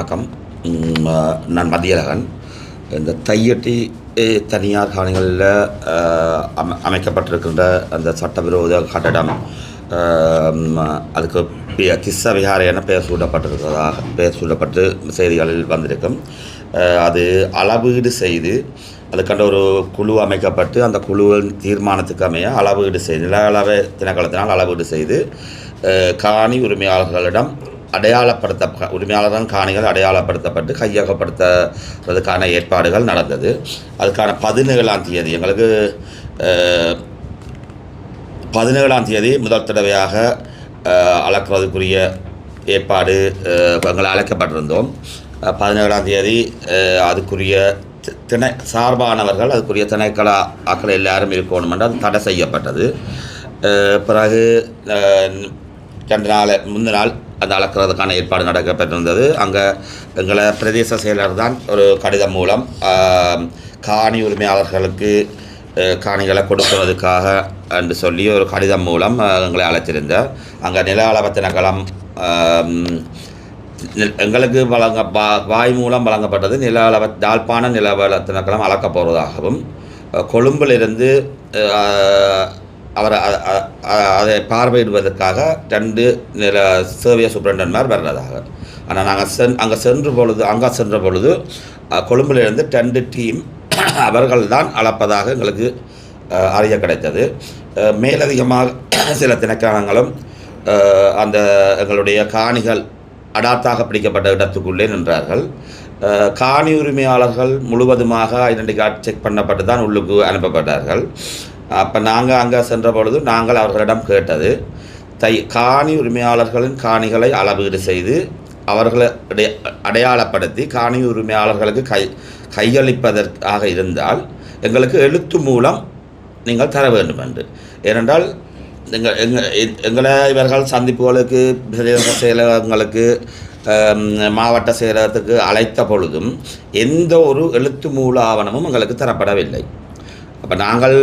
வணக்கம். நான் மதியழகன். இந்த தையட்டி தனியார் காணிகளில் அமைக்கப்பட்டிருக்கின்ற அந்த சட்டவிரோத கட்டடம் அதுக்கு திஸ்ஸ விஹாரை என பெயர் சூட்டப்பட்டு செய்திகளில் வந்திருக்கும். அது அளவீடு செய்து அதுக்கண்ட ஒரு குழு அமைக்கப்பட்டு அந்த குழுவின் தீர்மானத்துக்கு அமைய அளவீடு செய்து நில அளவை திணைக்களத்தினால் அளவீடு செய்து காணி உரிமையாளர்களிடம் உரிமையாளர்கள் காணிகள் அடையாளப்படுத்தப்பட்டு கையகப்படுத்துறதுக்கான ஏற்பாடுகள் நடந்தது. அதுக்கான 17ஆம் தேதி எங்களுக்கு 17ஆம் தேதி முதல் தடவையாக அளக்கிறதுக்குரிய ஏற்பாடு எங்களை அழைக்கப்பட்டிருந்தோம். 17ஆம் தேதி அதுக்குரிய சார்பானவர்கள் அதுக்குரிய திணைக்கள ஆக்கள் எல்லாரும் இருக்கணும் என்று அது தடை செய்யப்பட்டது. பிறகு 2 நாள் முந்தின நாள் அந்த அளக்கிறதுக்கான ஏற்பாடு நடக்கப்பட்டிருந்தது. அங்கே எங்களை பிரதேச செயலர் தான் ஒரு கடிதம் மூலம் காணி உரிமையாளர்களுக்கு காணிகளை கொடுக்கிறதுக்காக என்று சொல்லி ஒரு கடிதம் மூலம் எங்களை அழைத்திருந்தார். அங்கே நில அளவு திணைக்களம் எங்களுக்கு வாய் மூலம் வழங்கப்பட்டது. யாழ்ப்பாண நில அளவு திணைக்களம் அளக்கப் போவதாகவும் கொழும்பிலிருந்து அவர் அதை பார்வையிடுவதற்காக 2 நில சேவைய சூப்பரண்டன்மார் வர்றதாக. ஆனால் நாங்கள் அங்கே சென்ற பொழுது கொழும்பிலிருந்து 2 டீம் அவர்கள் தான் அளப்பதாக எங்களுக்கு அறிய கிடைத்தது. மேலதிகமாக சில திணைக்களங்களும் அந்த எங்களுடைய காணிகள் அடாத்தாக பிடிக்கப்பட்ட இடத்துக்குள்ளே நின்றார்கள். காணி உரிமையாளர்கள் முழுவதுமாக ஐடென்டி கார்டு செக் பண்ணப்பட்டு தான் உள்ளுக்கு அனுப்பப்பட்டார்கள். அப்போ நாங்கள் அங்கே சென்ற பொழுது நாங்கள் அவர்களிடம் கேட்டது காணி உரிமையாளர்களின் காணிகளை அளவீடு செய்து அவர்களை அடையாளப்படுத்தி காணி உரிமையாளர்களுக்கு கையளிப்பதற்காக இருந்தால் எங்களுக்கு எழுத்து மூலம் நீங்கள் தர வேண்டும் என்று. ஏனென்றால் எங்களை இவர்கள் சந்திப்புகளுக்கு பிரதேச செயலகங்களுக்கு மாவட்ட செயலகத்துக்கு அழைத்த பொழுதும் எந்த ஒரு எழுத்து மூல ஆவணமும் எங்களுக்கு தரப்படவில்லை. அப்போ நாங்கள்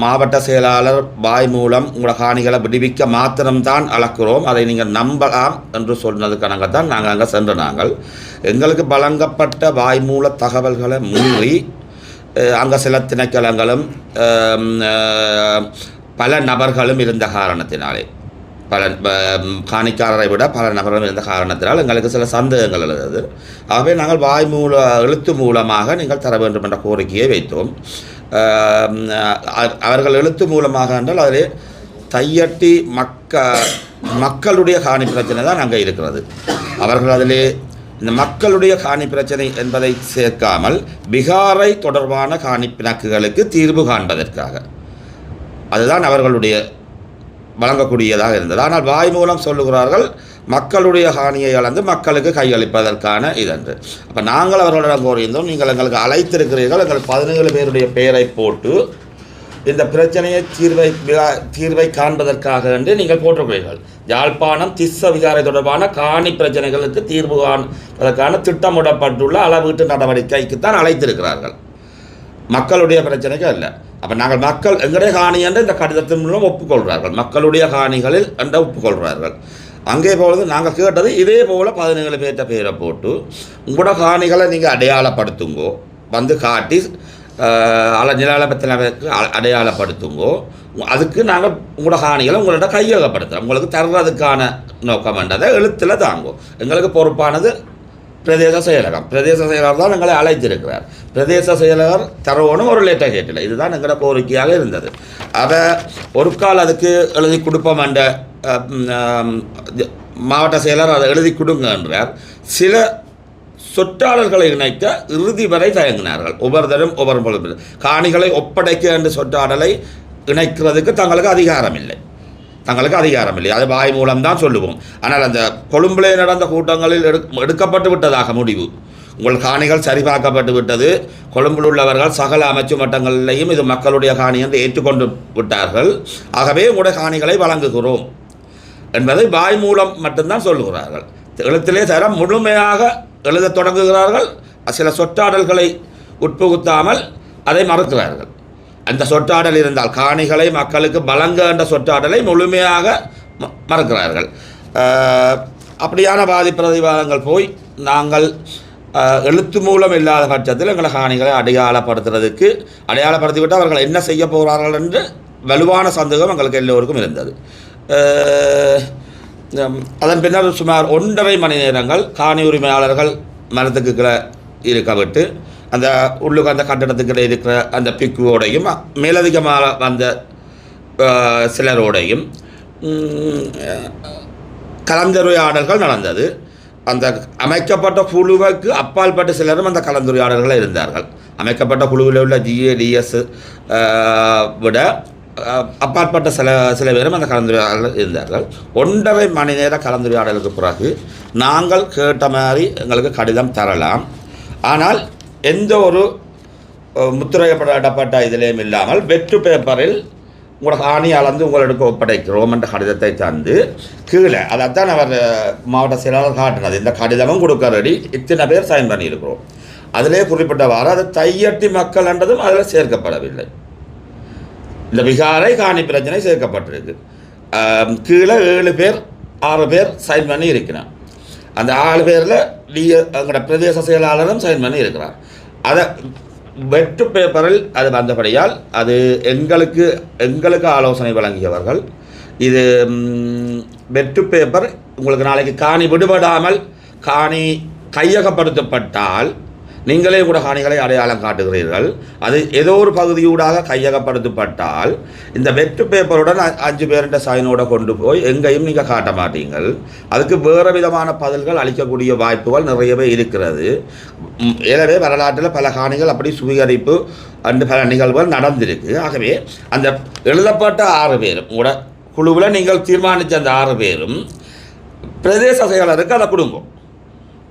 மாவட்ட செயலாளர் வாய் மூலம் உங்களோட காணிகளை விடுவிக்க மாத்திரம்தான் அளக்கிறோம், அதை நீங்கள் நம்பலாம் என்று சொன்னதுக்காக தான் நாங்கள் அங்கே சென்ற எங்களுக்கு வழங்கப்பட்ட வாய்மூல தகவல்களை மீறி அங்கே சில திணைக்களங்களும் பல நபர்களும் இருந்த காரணத்தினாலே காணிக்காரரை விட பல நபர்களும் இருந்த காரணத்தினால் எங்களுக்கு சில சந்தேகங்கள் எழுது. ஆகவே நாங்கள் எழுத்து மூலமாக நீங்கள் தர வேண்டும் என்ற கோரிக்கையை வைத்தோம். அவர்கள் எழுத்து மூலமாக என்றால் அதில் தையட்டி மக்களுடைய காணி பிரச்சனை தான் அங்கே இருக்கிறது. அவர்கள் அதிலே இந்த மக்களுடைய காணி பிரச்சனை என்பதை சேர்க்காமல் பிகாரை தொடர்பான காணி பிணக்குகளுக்கு தீர்வு காண்பதற்காக அதுதான் அவர்களுடைய வழங்கக்கூடியதாக இருந்தது. ஆனால் வாய் மூலம் சொல்லுகிறார்கள் மக்களுடைய காணியை அளந்து மக்களுக்கு கையளிப்பதற்கான இதென்று. அப்போ நாங்கள் அவர்களிடம் கோரியிருந்தோம், நீங்கள் எங்களுக்கு அழைத்திருக்கிறீர்கள், எங்கள் 17 பேருடைய பெயரை போட்டு இந்த பிரச்சனையை தீர்வை காண்பதற்காக என்று நீங்கள் போட்டிருக்கிறீர்கள். யாழ்ப்பாணம் திஸ்ஸ விகாரை தொடர்பான காணி பிரச்சனைகளுக்கு தீர்வு காண்பதற்கான திட்டமிடப்பட்டுள்ள அளவீட்டு நடவடிக்கைக்குத்தான் அழைத்திருக்கிறார்கள், மக்களுடைய பிரச்சனைக்கு அல்ல. அப்போ நாங்கள் எங்களுடைய காணி என்று இந்த கடிதத்தின் மூலம் ஒப்புக்கொள்கிறார்கள், மக்களுடைய காணிகளில் என்ற ஒப்புக்கொள்கிறார்கள். அங்கே பொழுது நாங்கள் கேட்டது இதே போல் 17 பேர்த்த பேரை போட்டு உங்களோட காணிகளை நீங்கள் அடையாளப்படுத்துங்கோ, வந்து காட்டி நில அளவுக்கு அடையாளப்படுத்துங்கோ, அதுக்கு நாங்கள் உங்களோட காணிகளை உங்கள்கிட்ட கையகப்படுத்துகிறோம், உங்களுக்கு தர்றதுக்கான நோக்கம் என்றதை எழுத்தில் தாங்கோ. எங்களுக்கு பொறுப்பானது பிரதேச செயலர் தான் எங்களை அழைத்திருக்கிறார். பிரதேச செயலர் தரவோனும் ஒரு லெட்டர் கேட்டில்லை. இதுதான் எங்களோட கோரிக்கையாக இருந்தது. அதை ஒரு கால் அதுக்கு எழுதி கொடுப்போம் என்ற மாவட்ட செயலர் அதை எழுதி கொடுங்க என்றார். சில சொற்றாளர்களை இணைக்க இறுதி வரை தயங்கினார்கள். ஒவ்வொரு காணிகளை ஒப்படைக்க என்ற சொற்றாடலை இணைக்கிறதுக்கு தங்களுக்கு அதிகாரம் இல்லை. அது வாய் மூலம்தான் சொல்லுவோம். ஆனால் அந்த கொழும்பிலே நடந்த கூட்டங்களில் எடுக்கப்பட்டு விட்டதாக முடிவு. உங்கள் காணிகள் சரிபார்க்கப்பட்டு விட்டது, கொழும்பில் உள்ளவர்கள் சகல அமைச்சு மட்டங்களிலேயும் இது மக்களுடைய காணி என்று ஏற்றுக்கொண்டு விட்டார்கள், ஆகவே உங்களுடைய காணிகளை வழங்குகிறோம் என்பதை வாய் மூலம் மட்டும்தான் சொல்லுகிறார்கள். எழுத்திலே தர முழுமையாக எழுத தொடங்குகிறார்கள். சில சொற்றாடல்களை உட்புகுத்தாமல் அதை மறுக்கிறார்கள். அந்த சொற்றாடல் இருந்தால் காணிகளை மக்களுக்கு வழங்க என்ற சொற்றாடலை முழுமையாக மறுக்கிறார்கள். அப்படியான வாதி பிரதிவாதங்கள் போய் நாங்கள் எழுத்து மூலம் இல்லாத பட்சத்தில் எங்களை காணிகளை அடையாளப்படுத்திவிட்டு அவர்கள் என்ன செய்ய போகிறார்கள் என்று வலுவான சந்தேகம் எங்களுக்கு எல்லோருக்கும் இருந்தது. அதன் பின்னர் சுமார் 1.5 மணி நேரங்கள் காணி உரிமையாளர்கள் மரத்துக்கு கீழே இருக்க விட்டு அந்த உள்ளுக்கு அந்த கட்டடத்துக்கிட்ட இருக்கிற அந்த பிக்குவோடையும் மேலதிகமாக வந்த சிலரோடையும் கலந்துரையாடல்கள் நடந்தது. அந்த அமைக்கப்பட்ட குழுவுக்கு அப்பாற்பட்ட சிலரும் அந்த கலந்துரையாடல்கள் இருந்தார்கள். அமைக்கப்பட்ட குழுவில் உள்ள GADS விட அப்பாற்பட்ட சில பேரும் அந்த கலந்துரையாடல் இருந்தார்கள். 1.5 மணி நேர கலந்துரையாடலுக்கு பிறகு நாங்கள் கேட்ட மாதிரி எங்களுக்கு கடிதம் தரலாம், ஆனால் எந்த ஒரு முத்திரையிடப்பட்ட இதிலேயும் இல்லாமல் வெற்று பேப்பரில் உங்களோட காணி அளந்து உங்களுக்கு ஒப்படைக்கிறோம் என்ற கடிதத்தை தந்து கீழே அதைத்தான் அவர் மாவட்ட செயலாளர் காட்டினது. இந்த கடிதமும் கொடுக்க ரெடி, இத்தனை பேர் சைன் பண்ணியிருக்கிறோம். அதிலே குறிப்பிட்டவாறு அது தையட்டி மக்கள் என்றதும் அதில் சேர்க்கப்படவில்லை. இந்த விகாரை காணி பிரச்சனை சேர்க்கப்பட்டிருக்கு. கீழே 7 பேர் 6 பேர் சைன் பண்ணி இருக்கிறார். அந்த 6 பேரில் எங்களோட பிரதேச செயலாளரும் சைன் பண்ணி இருக்கிறார். அதை வெற்று பேப்பரில் அது வந்தபடியால் அது எங்களுக்கு ஆலோசனை வழங்கியவர்கள் இது வெற்று பேப்பர் உங்களுக்கு நாளைக்கு காணி விடுபடாமல் காணி கையகப்படுத்தப்பட்டால் நீங்களே கூட காணிகளை அடையாளம் காட்டுகிறீர்கள். அது ஏதோ ஒரு பகுதியூடாக கையகப்படுத்தப்பட்டால் இந்த வெற்று பேப்பருடன் 5 பேருண்ட சைனோட கொண்டு போய் எங்கேயும் நீங்கள் காட்ட மாட்டீங்கள். அதுக்கு வேறு விதமான பதில்கள் அளிக்கக்கூடிய வாய்ப்புகள் நிறையவே இருக்கிறது. எனவே வரலாற்றில் பல காணிகள் அப்படி சுவீகரிப்பு அண்டு பல நிகழ்வுகள் நடந்திருக்கு. ஆகவே அந்த எழுதப்பட்ட 6 பேரும் கூட குழுவில் நீங்கள் தீர்மானித்த அந்த 6 பேரும் பிரதேச செயலருக்கு அதை கொடுங்க.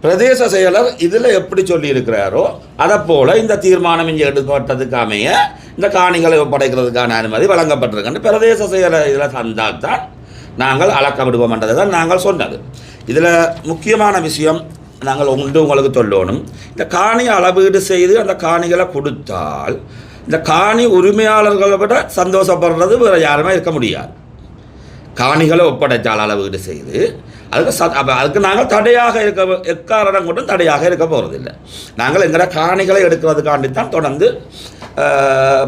பிரதேச செயலர் இதில் எப்படி சொல்லியிருக்கிறாரோ அதை போல் இந்த தீர்மானம் இங்கே எடுக்கப்பட்டதுக்கு அமைய இந்த காணிகளை ஒப்படைக்கிறதுக்கான அனுமதி வழங்கப்பட்டிருக்கின்ற பிரதேச செயலர் இதில் தந்தால் தான் நாங்கள் அளக்க விடுவோம் என்றதை தான் நாங்கள் சொன்னது. இதில் முக்கியமான விஷயம் நாங்கள் உங்களுக்கு சொல்லணும். இந்த காணி அளவீடு செய்து அந்த காணிகளை கொடுத்தால் இந்த காணி உரிமையாளர்களை விட சந்தோஷப்படுறது வேறு யாருமே இருக்க முடியாது. காணிகளை ஒப்படைத்தால் அளவீடு செய்து அதுக்கு நாங்கள் தடையாக எக்காரணம் கொண்டும் தடையாக இருக்க போகிறதில்லை. நாங்கள் எங்களை காணிகளை எடுக்கிறதுக்காண்டித்தான் தொடர்ந்து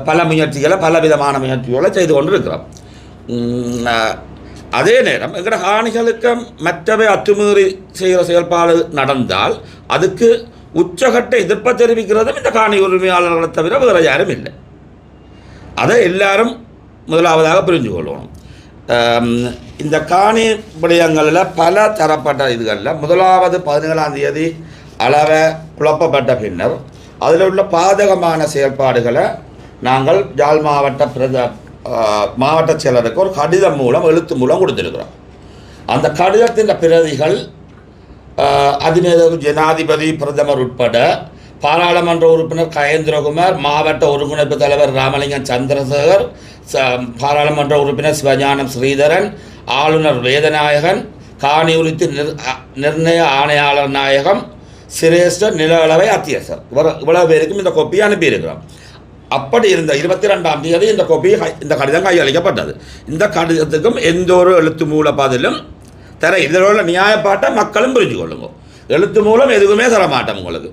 பல முயற்சிகளை பல விதமான முயற்சிகளை செய்து கொண்டு இருக்கிறோம். அதே நேரம் எங்களோட காணிகளுக்கு மற்றவை அத்துமீறி செய்கிற செயல்பாடு நடந்தால் அதுக்கு உச்சகட்ட எதிர்ப்பை தெரிவிக்கிறதும் இந்த காணி உரிமையாளர்களை தவிர வேறு யாரும் இல்லை. அதை எல்லாரும் முதலாவதாக புரிஞ்சு கொள்ளணும். இந்த காணி விடயங்களில் பல தரப்பட்ட இதுகளில் முதலாவது 17ஆம் தேதி அளவை குழப்பப்பட்ட பின்னர் அதில் உள்ள பாதகமான செயல்பாடுகளை நாங்கள் யாழ் மாவட்ட செயலருக்கு ஒரு கடிதம் மூலம் எழுத்து மூலம் கொடுத்துருக்கிறோம். அந்த கடிதத்தின் பிரதிகள் அதிநேத ஜனாதிபதி பிரதமர் உட்பட பாராளுமன்ற உறுப்பினர் கயேந்திரகுமார், மாவட்ட ஒருங்கிணைப்பு தலைவர் ராமலிங்கம் சந்திரசேகர், பாராளுமன்ற உறுப்பினர் சிவஞானம் ஸ்ரீதரன், ஆளுநர் வேதநாயகன், காணி உரித்து நிர்ணய ஆணையாளர் நாயகம், சிரேஷ்ட நில அளவை அத்தியசர் இவ்வளவு பேருக்கும் இந்த கோப்பியை அனுப்பியிருக்கிறோம். அப்படி இருந்த 22ஆம் தேதி இந்த கடிதம் கையளிக்கப்பட்டது. இந்த கடிதத்துக்கும் எந்த ஒரு எழுத்து மூல பதிலும் இதில் உள்ள நியாயப்பாட்டை மக்களும் புரிஞ்சு கொள்ளுங்க. எழுத்து மூலம் எதுவுமே தர மாட்டோம் உங்களுக்கு.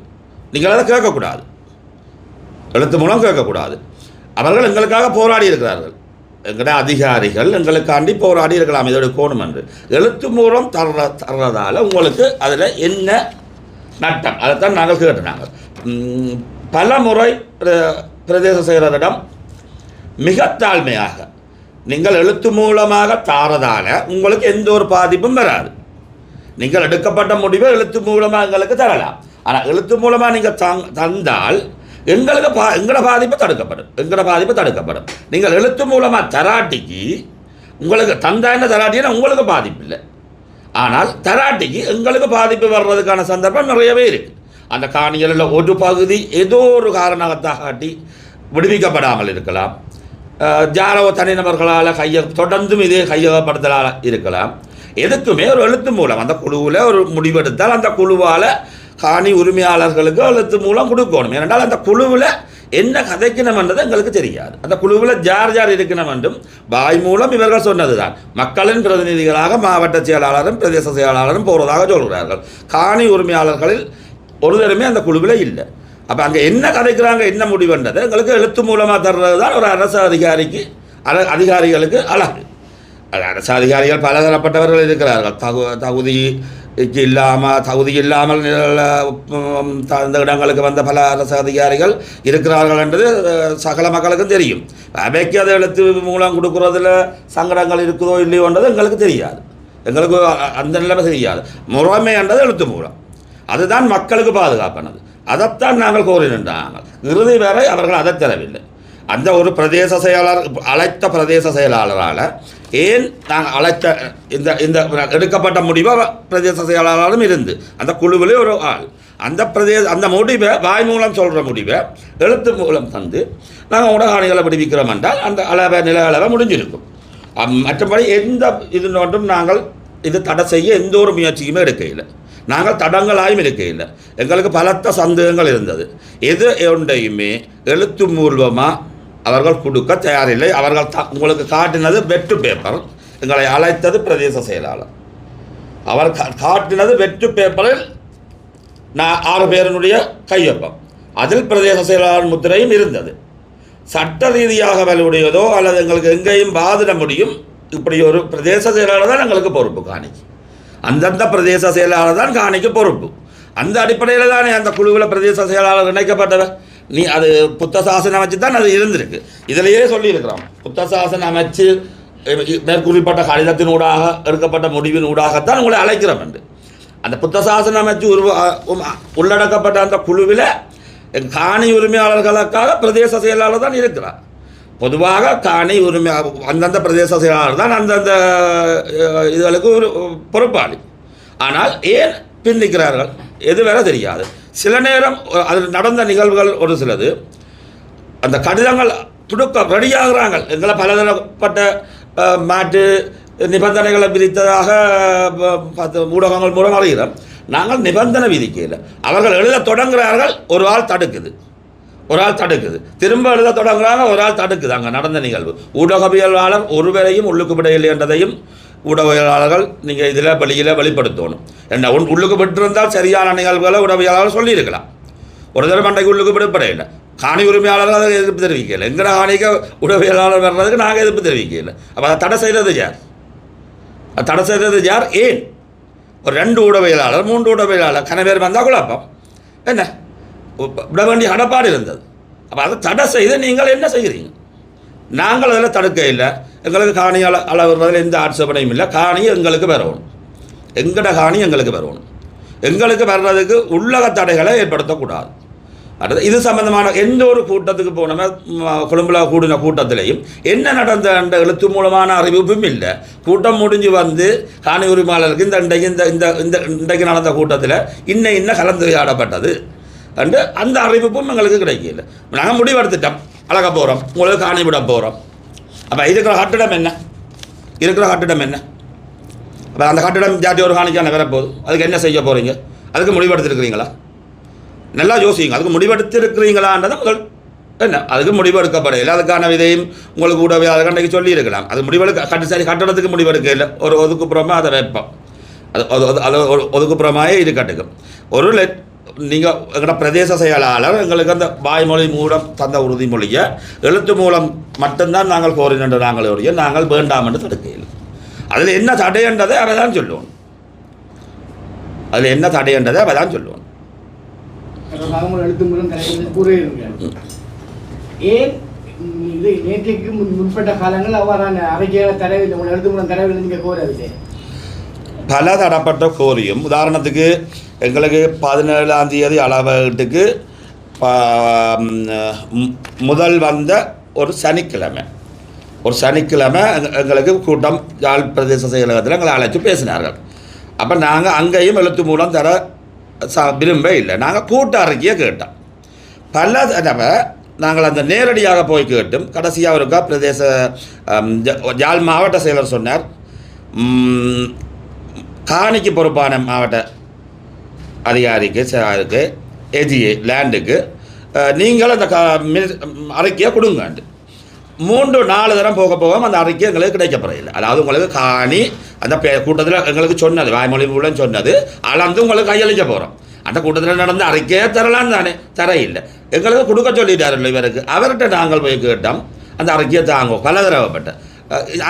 நீங்கள் அதை கேட்கக்கூடாது, எழுத்து மூலம் கேட்கக்கூடாது. அவர்கள் எங்களுக்காக போராடி இருக்கிறார்கள். எங்களோட அதிகாரிகள் எங்களுக்காண்டி போராடி இருக்கலாம் இதோட கோணம் என்று. எழுத்து மூலம் தர்றதால உங்களுக்கு அதில் என்ன நட்டம் அதைத்தான் நாங்கள் கேட்டுனாங்க. பல முறை பிரதேச செயலரிடம் மிக தாழ்மையாக நீங்கள் எழுத்து மூலமாக தாரதால உங்களுக்கு எந்த ஒரு பாதிப்பும் வராது. நீங்கள் எடுக்கப்பட்ட முடிவை எழுத்து மூலமாக எங்களுக்கு தரலாம். ஆனால் எழுத்து மூலமாக நீங்கள் தந்தால் எங்களோட பாதிப்பு தடுக்கப்படும். நீங்கள் எழுத்து மூலமாக தராட்டிக்கு உங்களுக்கு தந்தான தராட்டினா உங்களுக்கு பாதிப்பு இல்லை. ஆனால் தராட்டிக்கு எங்களுக்கு பாதிப்பு வர்றதுக்கான சந்தர்ப்பம் நிறையவே இருக்குது. அந்த காணிகளில் ஒரு பகுதி ஏதோ ஒரு காரணத்தை காட்டி விடுவிக்கப்படாமல் இருக்கலாம். ஜாரோ தனிநபர்களால் தொடர்ந்தும் இதே கையகப்படுத்தலால் இருக்கலாம். எதுக்குமே ஒரு எழுத்து மூலம் அந்த குழுவில் ஒரு முடிவெடுத்தால் அந்த குழுவால் காணி உரிமையாளர்களுக்கு எழுத்து மூலம் கொடுக்கணும். ஏனென்றால் அந்த குழுவில் என்ன கதைக்கணும் என்றது எங்களுக்கு தெரியாது. அந்த குழுவில் ஜார் ஜார் இருக்கணும் என்றும் வாய் மூலம் இவர்கள் சொன்னது தான். மக்களின் பிரதிநிதிகளாக மாவட்ட செயலாளரும் பிரதேச செயலாளரும் போகிறதாக சொல்கிறார்கள். காணி உரிமையாளர்களில் ஒருத்தருமே அந்த குழுவில் இல்லை. அப்போ அங்கே என்ன கதைக்கிறாங்க, என்ன முடிவுன்றது எங்களுக்கு எழுத்து மூலமாக தர்றது தான் ஒரு அரசு அதிகாரிகளுக்கு அழகு. அரசு அதிகாரிகள் பலதரப்பட்டவர்கள் இருக்கிறார்கள். தகுதி இல்லாமல் அந்த இடங்களுக்கு வந்த பல அரசு அதிகாரிகள் இருக்கிறார்கள் என்றது சகல மக்களுக்கும் தெரியும். அவைக்கு அதை எழுத்து மூலம் கொடுக்குறதுல சங்கடங்கள் இருக்குதோ இல்லையோன்றது எங்களுக்கு தெரியாது. எங்களுக்கு அந்த நிலைமை தெரியாது. முறைமை என்றது எழுத்து மூலம், அதுதான் மக்களுக்கு பாதுகாப்பானது. அதைத்தான் நாங்கள் கோரினாங்கள். இறுதி வரை அவர்கள் அதை தரவில்லை. அந்த ஒரு பிரதேச செயலாளர் அழைத்த பிரதேச செயலாளரால் ஏன் நாங்கள் அழைத்த இந்த இந்த எடுக்கப்பட்ட முடிவை பிரதேச செயலாளரும் இருந்து அந்த குழுவிலே ஒரு ஆள் அந்த முடிவை வாய் மூலம் சொல்கிற முடிவை எழுத்து மூலம் தந்து நாங்கள் ஊடகாணிகளை விடுவிக்கிறோம் என்றால் அந்த நில அளவை முடிஞ்சிருக்கும். மற்றபடி எந்த இது ஒன்றும் நாங்கள் இது தடை செய்ய எந்த ஒரு முயற்சியுமே எடுக்கையில். நாங்கள் தடங்களாயும் இருக்கையில். எங்களுக்கு பலத்த சந்தேகங்கள் இருந்தது. எது ஒன்றையுமே எழுத்து மூலமாக அவர்கள் கொடுக்க தயாரில்லை. அவர்கள் உங்களுக்கு காட்டினது வெற்று பேப்பர். எங்களை அழைத்தது பிரதேச செயலாளர். அவர் காட்டினது வெற்று பேப்பரில் 6 பேருடைய கையொப்பம். அதில் பிரதேச செயலாளர் முத்திரையும் இருந்தது. சட்ட ரீதியாக வலுடையதோ அல்லது எங்களுக்கு எங்கேயும் பாதிட முடியும் இப்படி ஒரு பிரதேச செயலாளர் தான் எங்களுக்கு பொறுப்பு. காணிக்கு அந்தந்த பிரதேச செயலாளர் தான் காணிக்கு பொறுப்பு. அந்த அடிப்படையில் தானே அந்த குழுவில் பிரதேச செயலாளர் இணைக்கப்பட்டவர். நீ அது புத்த சாசனம் அமைச்சு தான் அது இருந்திருக்கு. இதிலேயே சொல்லியிருக்கிறோம், புத்த சாசனம் அமைச்சு மேற்குறிப்பிட்ட கடிதத்தினூடாக எடுக்கப்பட்ட முடிவின் ஊடாகத்தான் உங்களை அழைக்கிறோம் என்று. அந்த புத்த சாசனம் அமைச்சு உள்ளடக்கப்பட்ட அந்த குழுவில் காணி உரிமையாளர்களுக்காக பிரதேச செயலாளர் தான் இருக்கிறார். பொதுவாக காணி உரிமை அந்தந்த பிரதேச செயலாளர் தான் அந்தந்த இதுகளுக்கு ஒரு பொறுப்பாளி. ஆனால் ஏன் பின்னிக்கிறார்கள் எது வேற தெரியாது. சில நேரம் அதில் நடந்த நிகழ்வுகள் ஒரு சிலது அந்த கடிதங்கள் துடுக்க ரெடியாகிறாங்க. எங்களை பலதரப்பட்ட மாற்று நிபந்தனைகளை விதித்ததாக ஊடகங்கள் மூலம் அறிகிறோம். நாங்கள் நிபந்தனை விதிக்கல. அவர்கள் எழுத தொடங்குகிறார்கள், ஒரு ஆள் தடுக்குது, திரும்ப எழுத தொடங்குறாங்க, ஒரு ஆள் தடுக்குது. அங்கே நடந்த நிகழ்வு. ஊடகவியலாளர் ஒருவரையும் உள்ளுக்கு விடையில்லை என்றதையும் ஊடகவியலாளர்கள் நீங்கள் இதில் வெளிப்படுத்தணும். என்ன உள்ளுக்கு விட்டிருந்தால் சரியான நிகழ்வுகளை ஊடகவியலாளர் சொல்லியிருக்கலாம். ஒரு தடவை மண்டைக்கு உள்ளுக்கு விடப்படையில்லை. காணி உரிமையாளர்கள் அதை எதிர்ப்பு தெரிவிக்கல. எங்கட காணிக்க ஊடகவியலாளர் வர்றதுக்கு நாங்கள் எதிர்ப்பு தெரிவிக்கல. அப்போ அதை தடை செய்கிறது யார்? ஏன் ஒரு 2 ஊடகவியலாளர் 3 ஊடகவியலாளர் கணவர் வந்தால் குழப்பம் என்ன விட வேண்டிய கடப்பாடு இருந்தது. அப்போ அதை தடை செய்து நீங்கள் என்ன செய்கிறீங்க? நாங்கள் அதில் தடுக்க இல்லை. எங்களுக்கு காணி அளவுறதில் எந்த ஆட்சேபனையும் இல்லை. காணி எங்களுக்கு வரணும், எங்கட காணி எங்களுக்கு வரணும். எங்களுக்கு வர்றதுக்கு உள்ளக தடைகளை ஏற்படுத்தக்கூடாது. அடுத்து இது சம்பந்தமான எந்த ஒரு கூட்டத்துக்கு போனோமே கொழும்புல கூடின கூட்டத்திலையும் என்ன நடந்த அந்த எழுத்து மூலமான அறிவிப்பும் இல்லை. கூட்டம் முடிஞ்சு வந்து காணி உரிமையாளருக்கு இன்றைக்கு நடந்த கூட்டத்தில் இன்ன கலந்துரையாடப்பட்டது அண்டு அந்த அறிவிப்பும் எங்களுக்கு கிடைக்கல. நாங்கள் முடிவெடுத்துட்டோம், அழக போகிறோம், உங்களுக்கு காணி விட போகிறோம். அப்போ இருக்கிற கட்டிடம் என்ன? அப்போ அந்த கட்டிடம் ஜாட்டி ஒரு காணிக்கான வரப்போகுது. அதுக்கு என்ன செய்ய போகிறீங்க? அதுக்கு முடிவெடுத்துருக்கிறீங்களா? நல்லா யோசிங்க. அதுக்கு முடிவெடுத்திருக்கிறீங்களான்றதை முதல் என்ன, அதுக்கு முடிவெடுக்கப்படையில்லை. அதுக்கான விதையும் உங்களுக்கு கூட அதை கண்டைக்கு சொல்லியிருக்கலாம். அது கட்டடத்துக்கு முடிவெடுக்க இல்லை. ஒரு ஒதுக்குப்புறமாக அதை வைப்போம். அது ஒதுக்குப்புறமாயே இது கட்டுக்கும். நீங்கள் எங்களோட பிரதேச செயலாளர் எங்களுக்கு அந்த வாய்மொழி மூலம் தந்த உறுதிமொழியை எழுத்து மூலம் மட்டும்தான் நாங்கள் கோரினென்று நாங்கள் வேண்டாம் என்று தடுக்கையில். அதில் என்ன தடைன்றதை அவ தான் சொல்லுவோம். எழுத்து மூலம் ஏன் இது நேற்றைக்கு முற்பட்ட காலங்கள் அவ்வாறான அறிக்கையாக தரவில்லை, உங்கள் எழுத்து மூலம் தரவில்லை நீங்கள் கோரவில்லை? பல தடப்பட்ட கோரியும். உதாரணத்துக்கு எங்களுக்கு 17ஆம் தேதி அளவீட்டுக்கு முதல் வந்த ஒரு சனிக்கிழமை எங்களுக்கு கூட்டம் யாழ் பிரதேச செயலகத்தில் எங்களை அழைச்சி பேசினார்கள். அப்போ நாங்கள் அங்கேயும் எழுத்து மூலம் தர விரும்ப இல்லை. நாங்கள் கூட்ட அறிக்கையை கேட்டோம். பல தடவை நாங்கள் அந்த நேரடியாக போய் கேட்டும் கடைசியாக இருக்கா பிரதேச யாழ் மாவட்ட செயலர் சொன்னார், காணிக்கு பொறுப்பான மாவட்ட அதிகாரிக்கு ஏஜிஏ லேண்டுக்கு நீங்கள் அந்த அறிக்கையை கொடுங்க. 3-4 தரம் போக போக அந்த அறிக்கை எங்களுக்கு கிடைக்கப்படையில்லை. அதாவது உங்களுக்கு காணி அந்த கூட்டத்தில் எங்களுக்கு சொன்னது, வாய்மொழி மூலம் சொன்னது, அளந்து உங்களுக்கு கையளிக்க போகிறோம். அந்த கூட்டத்தில் நடந்த அறிக்கையே தரலான்னு தானே, தர இல்லை. எங்களுக்கு கொடுக்க சொல்லிட்டாருல்ல இவருக்கு. அவர்கிட்ட நாங்கள் போய் கேட்டோம், அந்த அறிக்கையை தாங்குவோம். பல தடவைப்பட்ட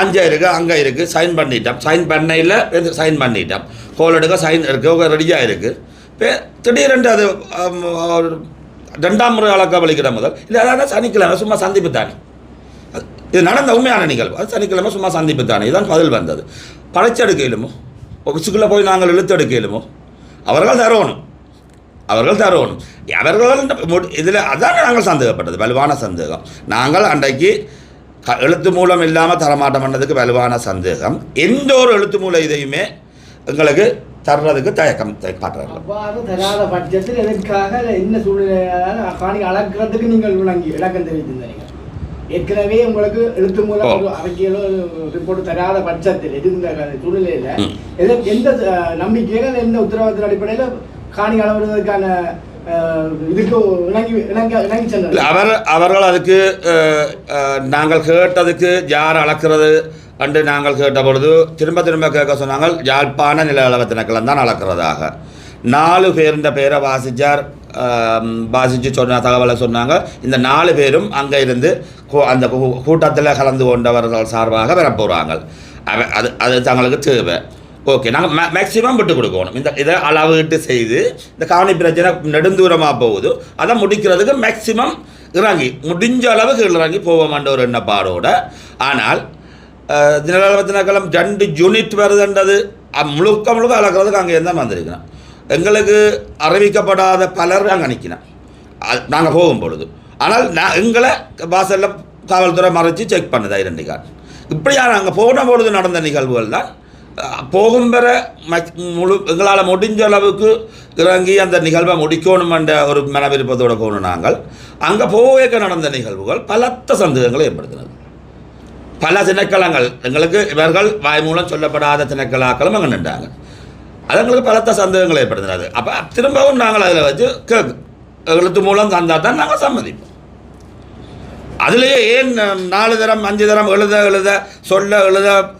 5 இருக்குது, அங்கே இருக்குது, சைன் பண்ணிட்டோம். சைன் பண்ணையில் சைன் பண்ணிட்டோம். கோல் எடுக்க சைன் இருக்குது, ரெடியாக இருக்குது. இப்போ திடீரென்று அது 2ஆம் முறை அளக்க வலிக்கிற முதல் இல்லை, அதாவது சனிக்கிழமை சும்மா சந்திப்பு தானே, இது நடந்த உண்மையான நிகழ்வு. அது சனிக்கிழமை சும்மா சந்திப்பு தானே, இதுதான் பதில் வந்தது. படைச்செடுக்கலுமோ ஒபிசுக்குள்ளே போய் நாங்கள் இழுத்தெடுக்கலுமோ அவர்கள் தரணும். அவர்கள் இதில் அதான் நாங்கள் சந்தேகப்பட்டது, வலுவான சந்தேகம். நாங்கள் அன்றைக்கு எழுத்து மூலம் இல்லாமல் தரமாட்டம் பண்ணதுக்கு வலுவான சந்தேகம். எந்த ஒரு எழுத்து மூலம் இதையுமே எங்களுக்கு தர்றதுக்கு தயக்கம் காட்டுறாங்க. அவ்வாறு தராத பட்சத்தில் எதற்காக என்ன சூழ்நிலையால் காணி அளக்கிறதுக்கு நீங்கள் விளக்கம் தெரிவித்திருந்தீங்க. ஏற்கனவே உங்களுக்கு எழுத்து மூலம் ஒரு அறிக்கையிலோ ரிப்போர்ட் தராத பட்சத்தில் இருந்த சூழ்நிலையில் எந்த நம்பிக்கையில எந்த உத்தரவாதத்தின் அடிப்படையில் காணி அளவிடுவதற்கான இதுக்கு இணங்கி சென்றார் அவர்கள் அதுக்கு நாங்கள் கேட்டதுக்கு யார் அளக்கிறது என்று நாங்கள் கேட்ட பொழுது திரும்ப கேட்க சொன்னாங்க. யாழ்ப்பாண நில அளவு திணைக்களம் தான் அளக்கிறதாக 4 பேர் பேரை வாசித்து சொன்ன தகவலை சொன்னாங்க. இந்த 4 பேரும் அங்கே இருந்து அந்த கூட்டத்தில் கலந்து கொண்டவர்கள் சார்பாக வரப்போகிறாங்க. அது தங்களுக்கு தேவை. ஓகே, நாங்கள் மேக்சிமம் விட்டு கொடுக்கணும். இதை அளவீட்டு செய்து இந்த காணி பிரச்சனை நெடுந்தூரமாக போகுது, அதை முடிக்கிறதுக்கு மேக்சிமம் முடிஞ்ச அளவுக்கு இறங்கி போவோம்ன்ற ஒரு எண்ணப்பாடோட. ஆனால் நில திணைக்களம் 2 யூனிட் வருதுன்றது முழுக்க அளக்கிறதுக்கு அங்கே தான் வந்திருக்கணும். எங்களுக்கு அறிவிக்கப்படாத பலர் அங்கே நிற்கணும் நாங்கள் போகும் பொழுது. ஆனால் எங்களை வாசலில் காவல்துறை மறைச்சி செக் பண்ணுது ஐடென்டி கார்டு. இப்படியா நாங்கள் போன பொழுது நடந்த நிகழ்வுகள் தான். போகும் பெற எங்களால் முடிஞ்ச அளவுக்கு இறங்கி அந்த நிகழ்வை முடிக்கணும் என்ற ஒரு மனவிருப்பத்தோடு போகணும். நாங்கள் அங்கே போக நடந்த நிகழ்வுகள் பலத்த சந்தேகங்களை ஏற்படுத்தினது. பல திணைக்களங்கள் எங்களுக்கு இவர்கள் வாய் மூலம் சொல்லப்படாத திணைக்களங்களும் அங்கே நின்றாங்க. அது எங்களுக்கு பலத்த சந்தேகங்களை ஏற்படுத்தினது. அப்போ திரும்பவும் நாங்கள் அதில் வச்சு எழுத்து மூலம் தந்தால் தான் நாங்கள் சம்மதிப்போம். அதுலேயே ஏன் 4 தரம் 5 தரம் எழுத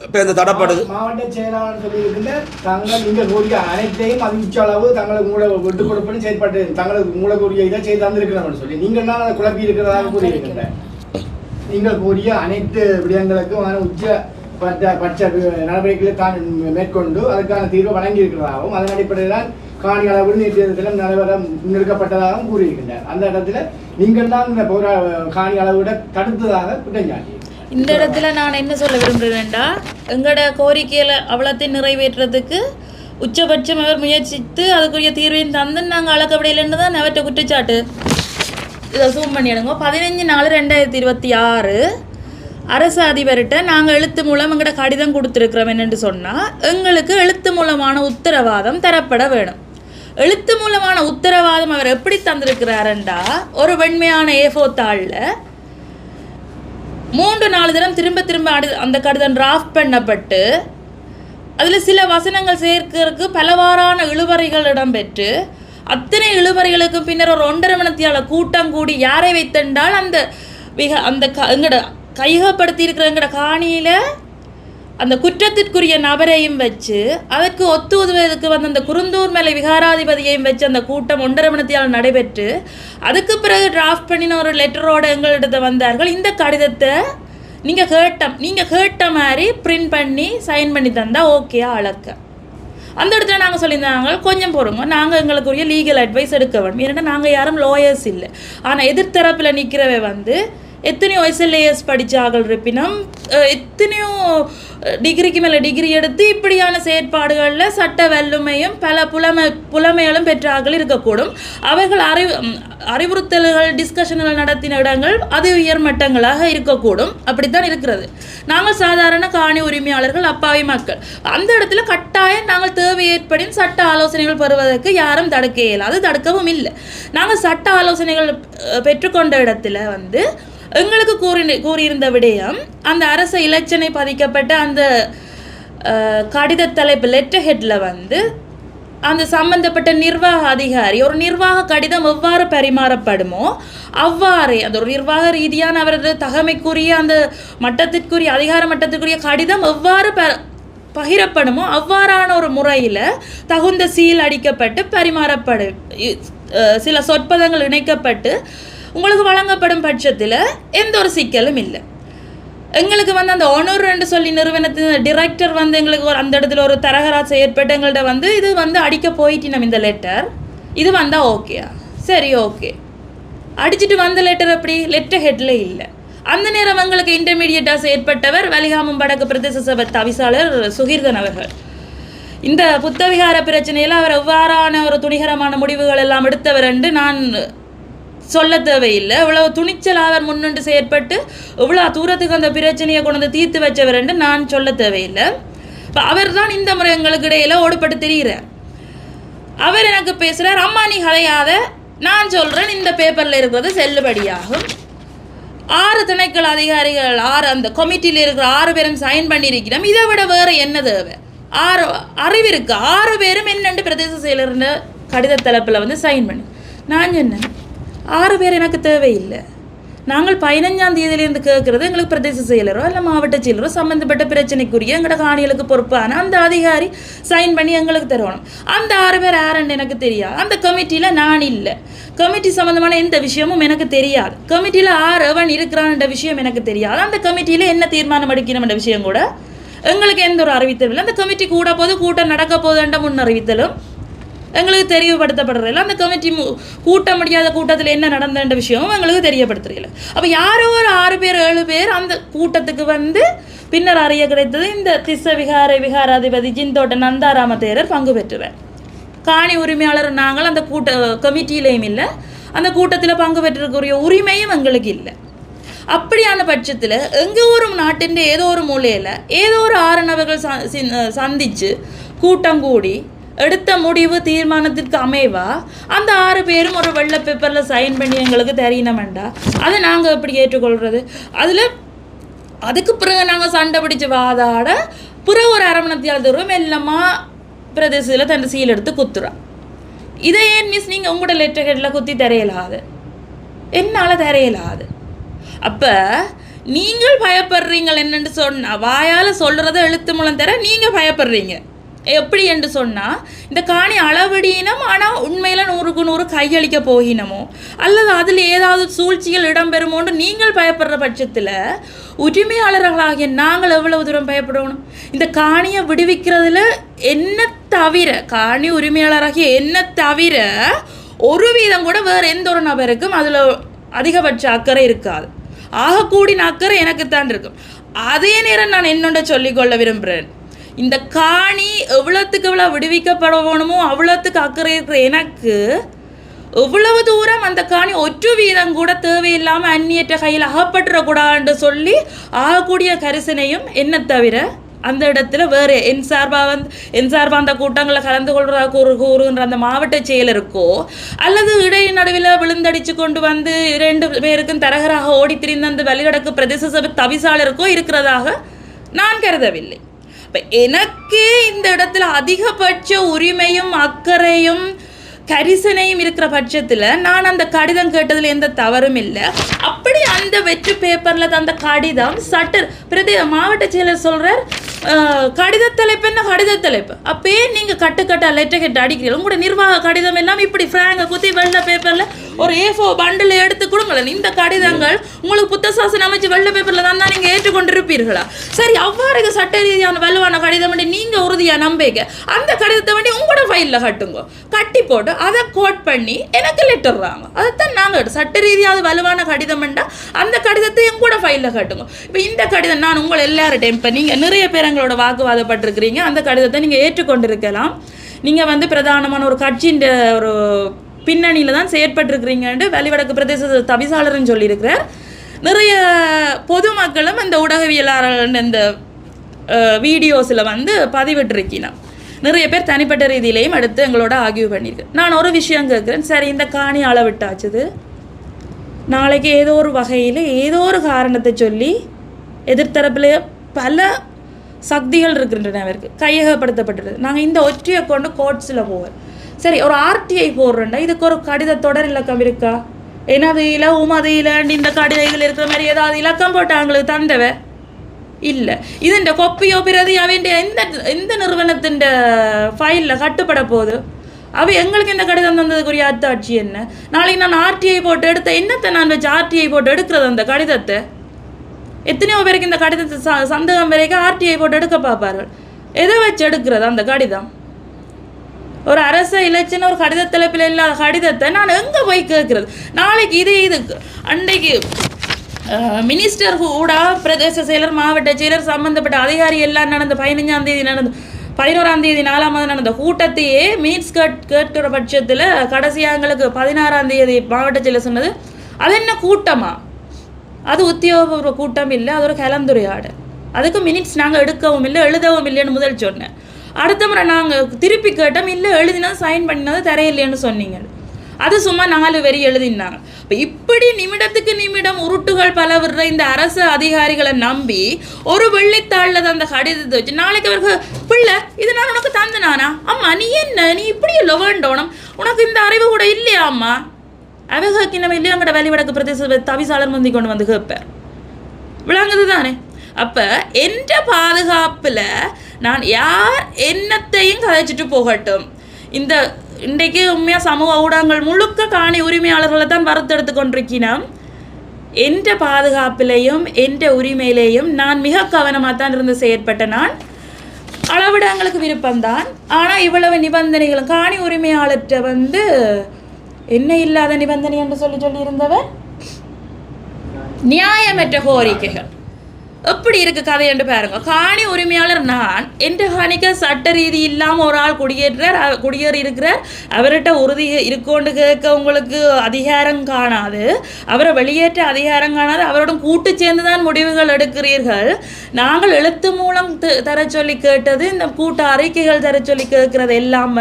இப்போ இந்த தடப்படுது. மாவட்ட செயலாளர் சொல்லியிருக்கின்ற தாங்கள் நீங்கள் கூறிய அனைத்தையும் அதிக அளவு தங்களை மூளை விட்டு கொடுப்பது செயல்பாட்டு தங்களுக்கு மூலக்கூடிய இதை செய்து தந்திருக்கிறோம்னு சொல்லி நீங்கள் தான் அதை குழப்பி இருக்கிறதாக கூறியிருக்கின்ற நீங்கள் கூறிய அனைத்து விடயங்களுக்கும் உச்ச பட்ச நடவடிக்கைகளை தான் மேற்கொண்டு அதுக்கான தீர்வை வழங்கி இருக்கிறதாகவும் அதன் அடிப்படையில் தான் காணி அளவு நேற்றைய தினம் நடைபெற முன்னெடுக்கப்பட்டதாகவும் கூறியிருக்கின்றார். அந்த இடத்துல நீங்கள் தான் இந்த காணி அளவிட தடுத்ததாக குற்றஞ்சாட்டி. இந்த இடத்துல நான் என்ன சொல்ல விரும்புகிறேன்டா, எங்களோட கோரிக்கையில் அவ்வளோத்தையும் நிறைவேற்றுறதுக்கு உச்சபட்சம் அவர் முயற்சித்து அதுக்குரிய தீர்வையும் தந்து நாங்கள் அளக்கப்படையிலன்னு தான் அவற்றை குற்றச்சாட்டு. இதை ஜூம் பண்ணிடுங்க. 15/4/2026 அரசு அதிபர்கிட்ட நாங்கள் எழுத்து மூலம் எங்களோட கடிதம் கொடுத்துருக்குறோம். என்னென்று சொன்னால் எங்களுக்கு எழுத்து மூலமான உத்தரவாதம் தரப்பட வேணும். எழுத்து மூலமான உத்தரவாதம் அவர் எப்படி தந்திருக்கிறாருண்டா, ஒரு வெண்மையான A4 தாளில் 3-4 தரம் திரும்ப அந்த கடிதம் டிராஃப்ட் பண்ணப்பட்டு அதில் சில வசனங்கள் சேர்க்கிறதுக்கு பலவாறான இழுவறைகள் இடம்பெற்று அத்தனை இழுவறைகளுக்கும் பின்னர் ஒரு 1.5 மணித்தியால கூட்டம் கூடி யாரை வைத்தென்றால் அந்த எங்களோட கையகப்படுத்தி இருக்கிற எங்களோட காணியில் அந்த குற்றத்திற்குரிய நபரையும் வச்சு அதற்கு ஒத்து உதவுவதற்கு வந்து அந்த குருந்தூர் மேலே விகாராதிபதியையும் வச்சு அந்த கூட்டம் 1.5 மணித்தியால் நடைபெற்று அதுக்கு பிறகு டிராஃப்ட் பண்ணின ஒரு லெட்டரோடு எங்களிடத்தை வந்தார்கள். இந்த கடிதத்தை நீங்கள் கேட்ட மாதிரி பிரிண்ட் பண்ணி சைன் பண்ணி தந்தால் ஓகேயா அளக்க. அந்த இடத்துல நாங்கள் சொல்லியிருந்தாங்க கொஞ்சம் போகிறோங்க, நாங்கள் எங்களுக்குரிய லீகல் அட்வைஸ் எடுக்க வேணும். ஏன்னா நாங்கள் யாரும் லாயர்ஸ் இல்லை. ஆனால் எதிர்த்தரப்பில் நிற்கிறவை வந்து எத்தனையோ SLAS படித்தார்கள் இருப்பினும் எத்தனையோ டிகிரிக்கு மேலே டிகிரி எடுத்து இப்படியான செயற்பாடுகளில் சட்ட வல்லுமையும் பல புலமைகளும் பெற்றார்கள் இருக்கக்கூடும். அவர்கள் அறிவுறுத்தல்கள் டிஸ்கஷன்கள் நடத்தின இடங்கள் அது உயர் மட்டங்களாக இருக்கக்கூடும். அப்படித்தான் இருக்கிறது. நாங்கள் சாதாரண காணி உரிமையாளர்கள், அப்பாவி மக்கள். அந்த இடத்துல கட்டாயம் நாங்கள் தேவை ஏற்படின் சட்ட ஆலோசனைகள் பெறுவதற்கு யாரும் தடுக்க இயலாது, தடுக்கவும் இல்லை. நாங்கள் சட்ட ஆலோசனைகள் பெற்றுக்கொண்ட இடத்துல வந்து எங்களுக்கு கூறியிருந்த விடயம் அந்த அரசு இலச்சினை பதிக்கப்பட்ட அந்த கடித தலைப்பு லெட்டர் ஹெட்டில் வந்து அந்த சம்பந்தப்பட்ட நிர்வாக அதிகாரி ஒரு நிர்வாக கடிதம் எவ்வாறு பரிமாறப்படுமோ அவ்வாறே அந்த ஒரு நிர்வாக ரீதியான அவரது தகமைக்குரிய அந்த மட்டத்திற்குரிய அதிகார மட்டத்திற்குரிய கடிதம் எவ்வாறு பகிரப்படுமோ அவ்வாறான ஒரு முறையில் தகுந்த சீல் அடிக்கப்பட்டு பரிமாறப்படும் சில சொற்பதங்கள் இணைக்கப்பட்டு உங்களுக்கு வழங்கப்படும் பட்சத்தில் எந்த ஒரு சிக்கலும் இல்லை. எங்களுக்கு வந்து அந்த ஒனூர் என்று சொல்லி நிறுவனத்தின் டிரெக்டர் வந்து எங்களுக்கு ஒரு அந்த இடத்துல ஒரு தரகராசை ஏற்பட்டு எங்கள்கிட்ட வந்து இது வந்து அடிக்க போயிட்டு நம்ம இந்த லெட்டர் இது வந்தால் ஓகேயா சரி ஓகே அடிச்சுட்டு வந்த லெட்டர் அப்படி லெட்டர் ஹெட்டில் இல்லை. அந்த நேரம் எங்களுக்கு இன்டர்மீடியட்டாக செயற்பட்டவர் வலிகாமம் வடக்கு பிரதேச சபை தவிசாளர் சுகீர்தன் அவர்கள். இந்த புத்தவிகார பிரச்சனையில் அவர் எவ்வாறான ஒரு துணிகரமான முடிவுகள் எல்லாம் எடுத்தவர் என்று நான் சொல்ல தேவையில்லை. இவ்வளோ துணிச்சல் அவர் முன்னின்று செயற்பட்டு இவ்வளோ தூரத்துக்கு அந்த பிரச்சனையை கொண்டு வந்து தீர்த்து வச்சவர் என்று நான் சொல்ல தேவையில்லை. இப்போ அவர் தான் இந்த முறை எங்களுக்கு இடையில ஓடுபட்டு தெரிகிறார். அவர் எனக்கு பேசுகிறார், அம்மா நீ கதையாத, நான் சொல்கிறேன் இந்த பேப்பரில் இருக்கிறது செல்லுபடியாகும். 6 திணைக்கள அதிகாரிகள் 6 அந்த கமிட்டியில் இருக்கிற 6 பேரும் சைன் பண்ணியிருக்கிறோம். இதை விட வேறு என்ன தேவை? 6 அறிவு இருக்கு. 6 பேரும் என்னென்று பிரதேச செயலர் கடித தலைப்பில் வந்து சைன் பண்ணி நான் சொன்னேன் 6 பேர் எனக்கு தேவையில்லை. நாங்கள் 15ஆம் தேதியிலேருந்து கேட்குறது எங்களுக்கு பிரதேச செயலரோ இல்லை மாவட்ட செயலரோ சம்மந்தப்பட்ட பிரச்சனைக்குரிய எங்களோட காணிகளுக்கு பொறுப்பான அந்த அதிகாரி சைன் பண்ணி எங்களுக்கு தருவணும். அந்த 6 பேர் யாருன்னு எனக்கு தெரியாது. அந்த கமிட்டியில் நான் இல்லை. கமிட்டி சம்மந்தமான எந்த விஷயமும் எனக்கு தெரியாது. கமிட்டியில் 6 எவன் இருக்கிறான்ற விஷயம் எனக்கு தெரியாது. அந்த கமிட்டியில் என்ன தீர்மானம் எடுக்கணும்ன்ற விஷயம் கூட எங்களுக்கு எந்த ஒரு அறிவித்தலும் இல்லை. அந்த கமிட்டி கூட போது கூட்டம் நடக்க போதுன்ற முன் அறிவித்தலும் எங்களுக்கு தெரியப்படுத்தப்படுறதில்ல. அந்த கமிட்டி கூட்ட முடியாத கூட்டத்தில் என்ன நடந்தன்ற விஷயமும் எங்களுக்கு தெரியப்படுத்துறதில்ல. அப்போ யாரோ ஒரு 6 பேர் 7 பேர் அந்த கூட்டத்துக்கு வந்து பின்னர் அறிய கிடைத்தது இந்த திஸ்ஸ விகாராதிபதி ஜிந்தோட்ட நந்தாராம தேரர் பங்கு பெற்றுவார். காணி உரிமையாளர் நாங்கள் அந்த கமிட்டியிலையும் இல்லை, அந்த கூட்டத்தில் பங்கு பெற்றிருக்கிற உரிமையும் எங்களுக்கு இல்லை. அப்படியான பட்சத்தில் எங்கள் ஒரு நாட்டின் ஏதோ ஒரு மூலையில் ஏதோ ஒரு 6 நபர்கள் சந்தித்து கூட்டம் கூடி எடுத்த முடிவு தீர்மானத்திற்கு அமைவா அந்த 6 பேரும் ஒரு வெள்ளை பேப்பரில் சைன் பண்ணி எங்களுக்கு தெரியணுமெண்டா அதை நாங்கள் எப்படி ஏற்றுக்கொள்கிறது? அதுக்கு பிறகு நாங்கள் சண்டை பிடிச்சி வாதாட பிறகு ஒரு 1/2 மணி நேரத்தில் தருவோம் எல்லாமா பிரதேசத்தில் தன் சீல் எடுத்து குத்துறோம். இதை ஏன் மிஸ் நீங்கள் உங்களோட லெட்டர் ஹெட்டில் குத்தி தரையலாது, என்னால் தரையலாது. அப்போ நீங்கள் பயப்படுறீங்கள் என்னென்று சொன்னால் வாயால் சொல்கிறத எழுத்து மூலம் தர நீங்கள் பயப்படுறீங்க. எப்படி என்று சொன்னால் இந்த காணி அளவடியினம் ஆனால் உண்மையில் 100க்கு 100 கையளிக்க போகினமோ அல்லது அதில் ஏதாவது சூழ்ச்சிகள் இடம்பெறுமோன்னு நீங்கள் பயப்படுற பட்சத்தில் உரிமையாளர்களாகிய நாங்கள் எவ்வளவு தூரம் பயப்படணும்? இந்த காணியை விடுவிக்கிறதுல என்ன தவிர காணி உரிமையாளராகிய என்ன தவிர ஒரு வீதம் கூட வேறு எந்த ஒரு நபருக்கும் அதில் அதிகபட்ச அக்கறை இருக்காது. ஆகக்கூடின அக்கறை எனக்குத்தான் இருக்கும். அதே நேரம் நான் என்னோட சொல்லிக்கொள்ள விரும்புகிறேன், இந்த காணி எவ்வளோத்துக்கு எவ்வளோ விடுவிக்கப்படணுமோ அவ்வளோத்துக்கு அக்கறை இருக்கிற எனக்கு எவ்வளவு தூரம் அந்த காணி 1 வீதம் கூட தேவையில்லாமல் அந்நியற்ற கையில் அகப்பட்டுறக்கூடாதுன்னு சொல்லி ஆகக்கூடிய கரிசனையும் என்ன தவிர அந்த இடத்துல வேறு என் சார்பாக அந்த கூட்டங்களில் கலந்து கூறுகின்ற அந்த மாவட்ட செயலருக்கோ அல்லது இடை நடுவில் விழுந்தடிச்சு கொண்டு வந்து 2 பேருக்கும் தரகராக ஓடி திரிந்த அந்த வழிகடக்கு பிரதேச சபை தவிசாளருக்கோ இருக்கிறதாக நான் கருதவில்லை. இப்போ எனக்கு இந்த இடத்துல அதிகபட்ச உரிமையும் அக்கறையும் கரிசனையும் இருக்கிற பட்சத்தில் நான் அந்த கடிதம் கேட்டதில் எந்த தவறும் இல்லை. அப்படி அந்த வெற்று பேப்பரில் அந்த கடிதம் மாவட்ட செயலர் சொல்கிறார் கடித தலைப்பு என்ன கடித தலைப்பு அப்பயே நீங்கள் கட்டுக்கட்டா லெட்டர் கெட்டு அடிக்கிறீங்க. உங்களோட நிர்வாக கடிதம் எல்லாம் இப்படி ஃப்ராங்கை குத்தி வெள்ளை பேப்பரில் ஒரு A4 பண்டில் எடுத்து கொடுங்களேன். இந்த கடிதங்கள் உங்களுக்கு புத்தசாசனம் அமைச்சு வெள்ளை பேப்பரில் தான் நீங்கள் ஏற்றுக்கொண்டிருப்பீர்களா? சரி, அவ்வாறு சட்ட ரீதியான வலுவான கடிதம் வேண்டி நீங்கள் உறுதியாக நம்பிக்க அந்த கடிதத்தை வேண்டி உங்களோட ஃபைலில் கட்டுங்க. கட்டி போட்டு அதை கோட் பண்ணி எனக்கு லெட்டர்றாங்க. அதைத்தான் நாங்கள் சட்ட ரீதியாக வலுவான கடிதம் வேண்டாம் அந்த கடிதத்தை எங்கூட ஃபைலில் கட்டுங்க. இப்போ இந்த கடிதம் நான் உங்களை எல்லார்டையும் இப்போ நீங்கள் நிறைய பேர் எங்களோட வாக்குவாதப்பட்டிருக்கிறீங்க, அந்த கடிதத்தை நீங்கள் ஏற்றுக்கொண்டிருக்கலாம். நீங்கள் வந்து பிரதானமான ஒரு கட்சியின் ஒரு பின்னணியில் தான் செயற்பட்டிருக்கிறீங்கன்ட்டு வலிவடக்கு பிரதேச தவிசாளர்னு சொல்லியிருக்கிறார். நிறைய பொதுமக்களும் இந்த ஊடகவியலாளர் இந்த வீடியோஸில் வந்து பதிவிட்டிருக்கீங்க. நிறைய பேர் தனிப்பட்ட ரீதியிலையும் எடுத்து எங்களோட ஆர்கியூ பண்ணியிருக்கேன். நான் ஒரு விஷயம் கேட்குறேன், சரி இந்த காணி அளவிட்டாச்சுது நாளைக்கு ஏதோ ஒரு வகையில் ஏதோ ஒரு காரணத்தை சொல்லி எதிர்த்தரப்பில் பல சக்திகள் இருக்கின்றன அவருக்கு, கையகப்படுத்தப்பட்டது. நாங்கள் இந்த ஒற்றையை கொண்டு கோர்ட்ஸில் போவோம். சரி, ஒரு ஆர்டிஐ போடுறேன்டா, இதுக்கு ஒரு கடித தொடர் இலக்கம் இருக்கா? எனது இல உமது இலண்டு இந்த கடிதைகள் இருக்கிற மாதிரி ஏதாவது இலக்கம் போட்டாங்களுக்கு தந்தவ இல்லை. இதுண்ட கொப்பியோ பிரதி அவன் எந்த நிறுவனத்தின் ஃபைலில் கட்டுப்பட போகுது? அவ எங்களுக்கு இந்த கடிதம் தந்ததுக்குரிய அத்தாட்சி என்ன? நாளைக்கு நான் ஆர்டிஐ போட்டு எடுத்த என்னத்தை நான் வச்சு ஆர்டிஐ போட்டு எடுக்கிறது? அந்த கடிதத்தை எத்தனையோ பேருக்கு இந்த கடிதத்தை சந்தேகம் வரைக்கும் ஆர்டிஐ போட்டு எடுக்க பார்ப்பார்கள். எதை வச்சு எடுக்கிறது அந்த கடிதம்? ஒரு அரச இலட்சண ஒரு கடித தலைப்பில் இல்லாத கடிதத்தை நான் எங்கே போய் கேட்குறது? நாளைக்கு இதுக்கு அன்றைக்கு மினிஸ்டர் கூட பிரதேச செயலர், மாவட்ட செயலர், சம்பந்தப்பட்ட அதிகாரி எல்லாம் நடந்த 15ஆம் தேதி நடந்த 11ஆம் தேதி 4ஆம் மாதம் நடந்த கூட்டத்தையே மீட்ஸ் கேட்கிற பட்சத்தில் கடைசியாக எங்களுக்கு 16ஆம் தேதி மாவட்ட செயலர் சொன்னது, அது என்ன கூட்டமா? அது உத்தியோகபூர்வ கூட்டம் இல்லை, அது ஒரு கலந்துரையாடல். அதுக்கு மினிட்ஸ் நாங்கள் எடுக்கவும் இல்லை, எழுதவும் இல்லைன்னு முதல் சொன்னேன். அடுத்த முறை நாங்கள் திருப்பி கேட்டோம், இல்லை எழுதினது சைன் பண்ணினது தரையில்லைன்னு சொன்னீங்க. அது சும்மா 4 வரி எழுதினாங்க. இப்போ இப்படி நிமிடத்துக்கு நிமிடம் உருட்டுகள் பல விடுற இந்த அரசு அதிகாரிகளை நம்பி ஒரு வெள்ளித்தாளில் அந்த கடிதத்தை வச்சு நாளைக்கு அவருக்கு பிள்ளை இது நான் உனக்கு தந்தனானா? அம்மா நீ என்ன நீ இப்படி இல்லை வேண்டோணும், உனக்கு இந்த அறிவு கூட இல்லையா அம்மா? அவங்க நம்ம இல்லையா அங்கட வெளிவடக்கு பிரதேச தவிசாளர் முந்தி கொண்டு வந்து கேட்பேன். விளங்குது தானே? அப்போ என்ற பாதுகாப்பில் நான் யார் என்னத்தையும் கதைச்சிட்டு போகட்டும். இந்த இன்றைக்கு உண்மையாக சமூக ஊடகங்கள் முழுக்க காணி உரிமையாளர்களை தான் வறுத்தெடுத்து கொண்டிருக்கிறோம். என்ற பாதுகாப்பிலையும் என்ற உரிமையிலையும் நான் மிக கவனமாக தான் இருந்து செயற்பட்ட நான். அளவிடங்களுக்கு விருப்பம்தான், ஆனால் இவ்வளவு நிபந்தனைகளும் காணி உரிமையாளர்கிட்ட என்ன இல்லாத நிபந்தனை என்று சொல்லி இருந்தவர் நியாயமற்ற கோரிக்கைகள் எப்படி இருக்கு கதை என்று பாருங்க. காணி உரிமையாளர் நான் என்ற காணிக்க சட்ட ரீதி இல்லாமல் ஒரு ஆள் குடியேறி இருக்கிறார், அவர்கிட்ட உறுதி இருக்கோண்டு கேட்க உங்களுக்கு அதிகாரம் காணாது, அவரை வெளியேற்ற அதிகாரம் காணாது, அவருடன் கூட்டு சேர்ந்து தான் முடிவுகள் எடுக்கிறீர்கள். நாங்கள் எழுத்து மூலம் தர சொல்லி கேட்டது, இந்த கூட்ட அறிக்கைகள் தர சொல்லி கேட்கறது எல்லாம்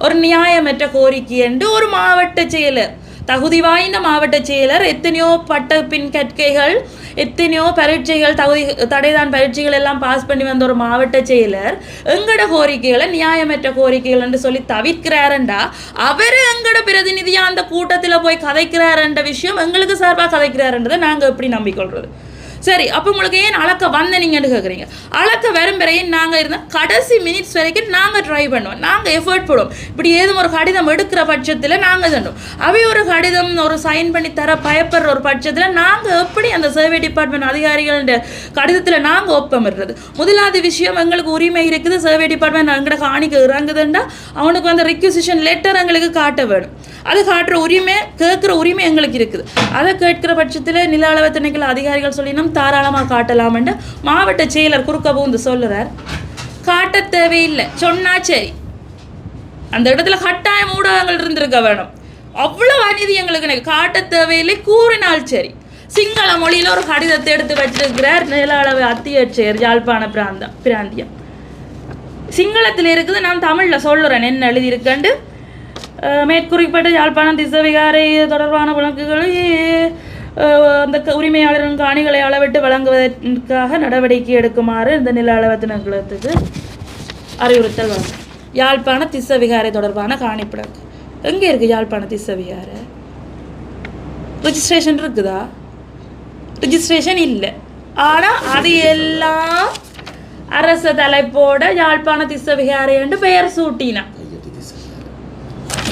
ஒரு நியாயமற்ற கோரிக்கை என்று ஒரு மாவட்ட செயலர், தகுதி வாய்ந்த மாவட்ட செயலர், எத்தனையோ பட்ட பின் கற்கைகள், எத்தனையோ பரீட்சைகள், தடைதான் பரீட்சைகள் எல்லாம் பாஸ் பண்ணி வந்த ஒரு மாவட்ட செயலர் எங்கட கோரிக்கைகளை நியாயமற்ற கோரிக்கைகள் என்று சொல்லி தவிர்க்கிறாரண்டா, அவர் எங்கட பிரதிநிதியாக அந்த கூட்டத்தில் போய் கதைக்கிறாருன்ற விஷயம் எங்களுக்கு சார்பாக கதைக்கிறாருன்றதை நாங்கள் எப்படி நம்பிக்கொள்வது? சரி, அப்போ உங்களுக்கு ஏன் அளக்க வந்தீங்கன்னு கேட்குறீங்க. அளக்க வரும் பிறையும் நாங்கள் இருந்தால் கடைசி மினிட்ஸ் வரைக்கும் நாங்கள் ட்ரை பண்ணுவோம், நாங்கள் எஃபர்ட் போடுவோம். இப்படி ஏதும் ஒரு கடிதம் எடுக்கிற பட்சத்தில் நாங்கள் தண்டோம். அவை ஒரு கடிதம் ஒரு சைன் பண்ணி தர பயப்படுற ஒரு பட்சத்தில் நாங்கள் எப்படி அந்த சர்வே டிபார்ட்மெண்ட் அதிகாரிகள் கடிதத்தில் நாங்கள் ஒப்பமிடுறது? முதலாவது விஷயம், எங்களுக்கு உரிமை இருக்குது, சர்வே டிபார்ட்மெண்ட் எங்கட காணிக்கு இறங்குதுண்டா அவனுக்கு ரிக்வசிஷன் லெட்டர் எங்களுக்கு காட்ட வேணும். அது காட்டுற உரிமை, கேட்குற உரிமை எங்களுக்கு இருக்குது. அதை கேட்கிற பட்சத்தில் நில அளவு திணைக்கள அதிகாரிகள் சொல்லினோம் தாராளமாக காட்டலாம்னு மாவட்ட செயலர் குறுக்க பூந்து சொல்லுறார். காட்ட தேவையில்லை சொன்னா சரி, அந்த இடத்துல கட்டாயம் ஊடகங்கள் இருந்திருக்க வேணும். அவ்வளோ அநீதி எங்களுக்கு காட்ட தேவையில்லை கூறினால் சரி. சிங்கள மொழியில் ஒரு கடிதத்தை எடுத்து வச்சிருக்கிறார் நில அளவு அத்தியட்சர் யாழ்ப்பாண பிராந்தியம். சிங்களத்தில் இருக்குது, நான் தமிழில் சொல்லுறேன் என்ன எழுதியிருக்கேன்ட்டு. மேற்குறிப்பிட்ட யாழ்ப்பாணம் திசவிகாரை தொடர்பான வழக்குகளை அந்த உரிமையாளரின் காணிகளை அளவிட்டு வழங்குவதற்காக நடவடிக்கை எடுக்குமாறு இந்த நில அளவு திணைக்களத்துக்கு அறிவுறுத்தல் வரும். யாழ்ப்பாண திசவிகாரை தொடர்பான காணிப்பிடக்கு எங்கே இருக்குது? யாழ்ப்பாண திசவிகாரை ரிஜிஸ்ட்ரேஷன் இருக்குதா? ரிஜிஸ்ட்ரேஷன் இல்லை. ஆனால் அது எல்லாம் அரச தலைப்போட யாழ்ப்பாண திசவிகாரை என்று பெயர் சூட்டினா.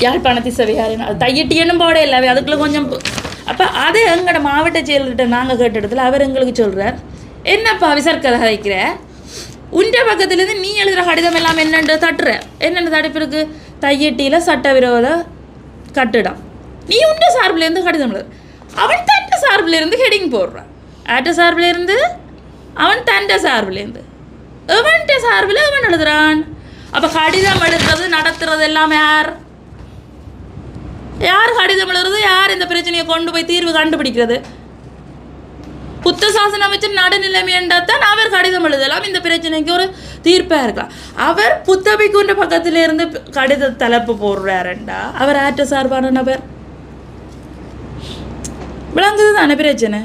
யாழ்ப்பாண திசவிகாரை அது தையட்டியனும் போட இல்லை, அதுக்குள்ள கொஞ்சம். அப்போ அதை எங்களோட மாவட்ட செயலர்கிட்ட நாங்கள் கேட்ட இடத்துல அவர் எங்களுக்கு சொல்கிறார், என்னப்பா விசர்க்கதை கதைக்கிற, உண்ட பக்கத்துலேருந்து நீ எழுதுகிற கடிதம் எல்லாம் என்னென்று தட்டுற, என்னென்ன தடுப்பு இருக்குது? தையட்டியில் சட்டவிரோத கட்டிடம். நீ உண்ட சார்பிலேருந்து கடிதம் எழுது, அவன் தண்ட சார்பிலேருந்து ஹெடிங் போடுறான். ஆட்ட சார்பிலேருந்து அவன் தண்ட சார்பிலேருந்து எவன்ட்ட சார்பில் அவன் எழுதுறான். அப்போ கடிதம் எழுதுறது நடத்துறது எல்லாம் யார் கடிதம் எழுதுறது? யார் இந்த பிரச்சனையை கொண்டு போய் தீர்வு கண்டுபிடிக்கிறது? புத்த சாசன அமைச்சர் நடுநிலைமையண்டாத்தான் அவர் கடிதம் எழுதலாம், இந்த பிரச்சனைக்கு ஒரு தீர்ப்பாக இருக்கலாம். அவர் புத்தபிக்குன்ற பக்கத்துல இருந்து கடித தலைப்பு போடுறாருண்டா அவர் ஆற்ற சார்பான நபர். விளங்குது தானே பிரச்சனை?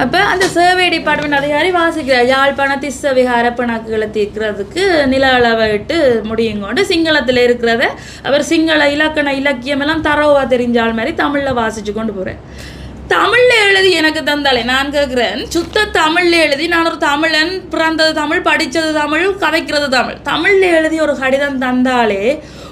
அப்போ அந்த சர்வே டிபார்ட்மெண்ட் அதிகாரி வாசிக்கிறார் யாழ்ப்பாண திஸ்ஸ விகார பிணக்குகளை தீர்க்கிறதுக்கு நில அளவை விட்டு முடியுங்கொண்டு சிங்களத்தில் இருக்கிறத அவர் சிங்கள இலக்கியம் எல்லாம் தரவாக தெரிஞ்சால் மாதிரி தமிழில் வாசித்து கொண்டு போகிறேன். தமிழில் எழுதி எனக்கு தந்தாலே நான் கேட்குறேன், சுத்த தமிழில் எழுதி நான் ஒரு தமிழன், பிறந்தது தமிழ், படித்தது தமிழ், கதைக்கிறது தமிழ், தமிழில் எழுதி ஒரு கடிதம் தந்தாலே,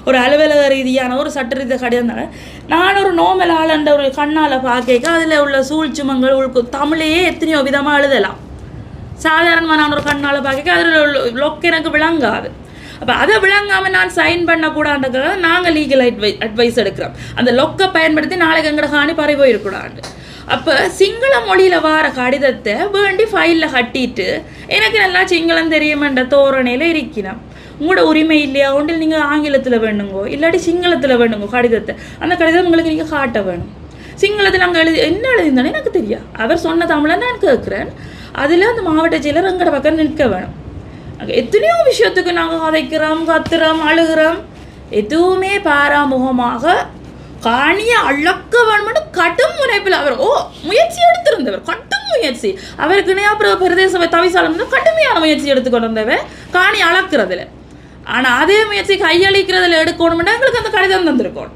ஒரு அலுவலக ரீதியான ஒரு சட்ட ரீதியாக கடிதம் தானே, நான் ஒரு நோமல் ஆளண்ட ஒரு கண்ணால் பார்க்க அதில் உள்ள சூழ்ச்சிமங்கள் தமிழையே எத்தனையோ விதமாக எழுதலாம். சாதாரணமாக நான் ஒரு கண்ணால் பார்க்க அதில் லொக் எனக்கு விளங்காது. அப்போ அதை விளங்காமல் நான் சைன் பண்ணக்கூடாதுங்கிறத நாங்கள் லீகல் அட்வைஸ் எடுக்கிறோம். அந்த லொக்கை பயன்படுத்தி நாளைக்கு எங்கட காணி பறி போயிருக்கூடாது. அப்போ சிங்கள மொழியில் வர கடிதத்தை வேண்டி ஃபைலில் கட்டிட்டு எனக்கு நல்லா சிங்களம் தெரியுமென்ற தோரணையில் இருக்கிறோம். உங்களோட உரிமை இல்லையா ஒன்றில் நீங்கள் ஆங்கிலத்தில் வேணுங்கோ இல்லாட்டி சிங்களத்தில் வேணுங்கோ கடிதத்தை, அந்த கடிதம் உங்களுக்கு நீங்கள் காட்ட வேணும். சிங்களத்தில் நாங்கள் என்ன எழுதியிருந்தானே எனக்கு தெரியாது, அவர் சொன்ன தமிழை நான் கேட்குறேன். அதில் அந்த மாவட்ட செயலர் எங்கட பக்கம் நிற்க வேணும். எத்தனையோ விஷயத்துக்கு நாங்கள் கதைக்கிறோம், கத்துறோம், அழுகிறோம், எதுவுமே பாராமுகமாக காணியை அளக்க வேணும்னு கடும் முனைப்பில் அவர் முயற்சி எடுத்திருந்தவர், கடும் முயற்சி. அவருக்குன்னே அப்புறம் பிரதேச தவிசாலம் கடுமையான முயற்சி எடுத்துக்கொண்டு வந்தவர் காணி அளக்குறதுல. ஆனால் அதே முயற்சி கையளிக்கிறதுல எடுக்கணும்னா எங்களுக்கு அந்த கடிதம் தந்திருக்கணும்.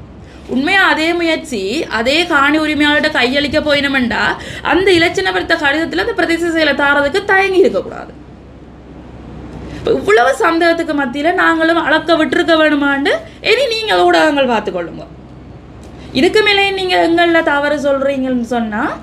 உண்மையாக அதே முயற்சி அதே காணி உரிமையாளர்கிட்ட கையளிக்க போயினோம்டா அந்த இலச்சினப்படுத்த கடிதத்தில் அந்த பிரதேச செயலை தாரதுக்கு தயங்கி இருக்கக்கூடாது. இவ்வளவு சந்தேகத்துக்கு மத்தியில் நாங்களும் அளக்க விட்டுருக்க வேணுமான்னு இனி நீங்கள் ஊடகங்கள் பார்த்துக்கொள்ளுங்க. இதுக்கு மேலே நீங்கள் எங்களில் தவறு சொல்கிறீங்கன்னு சொன்னால்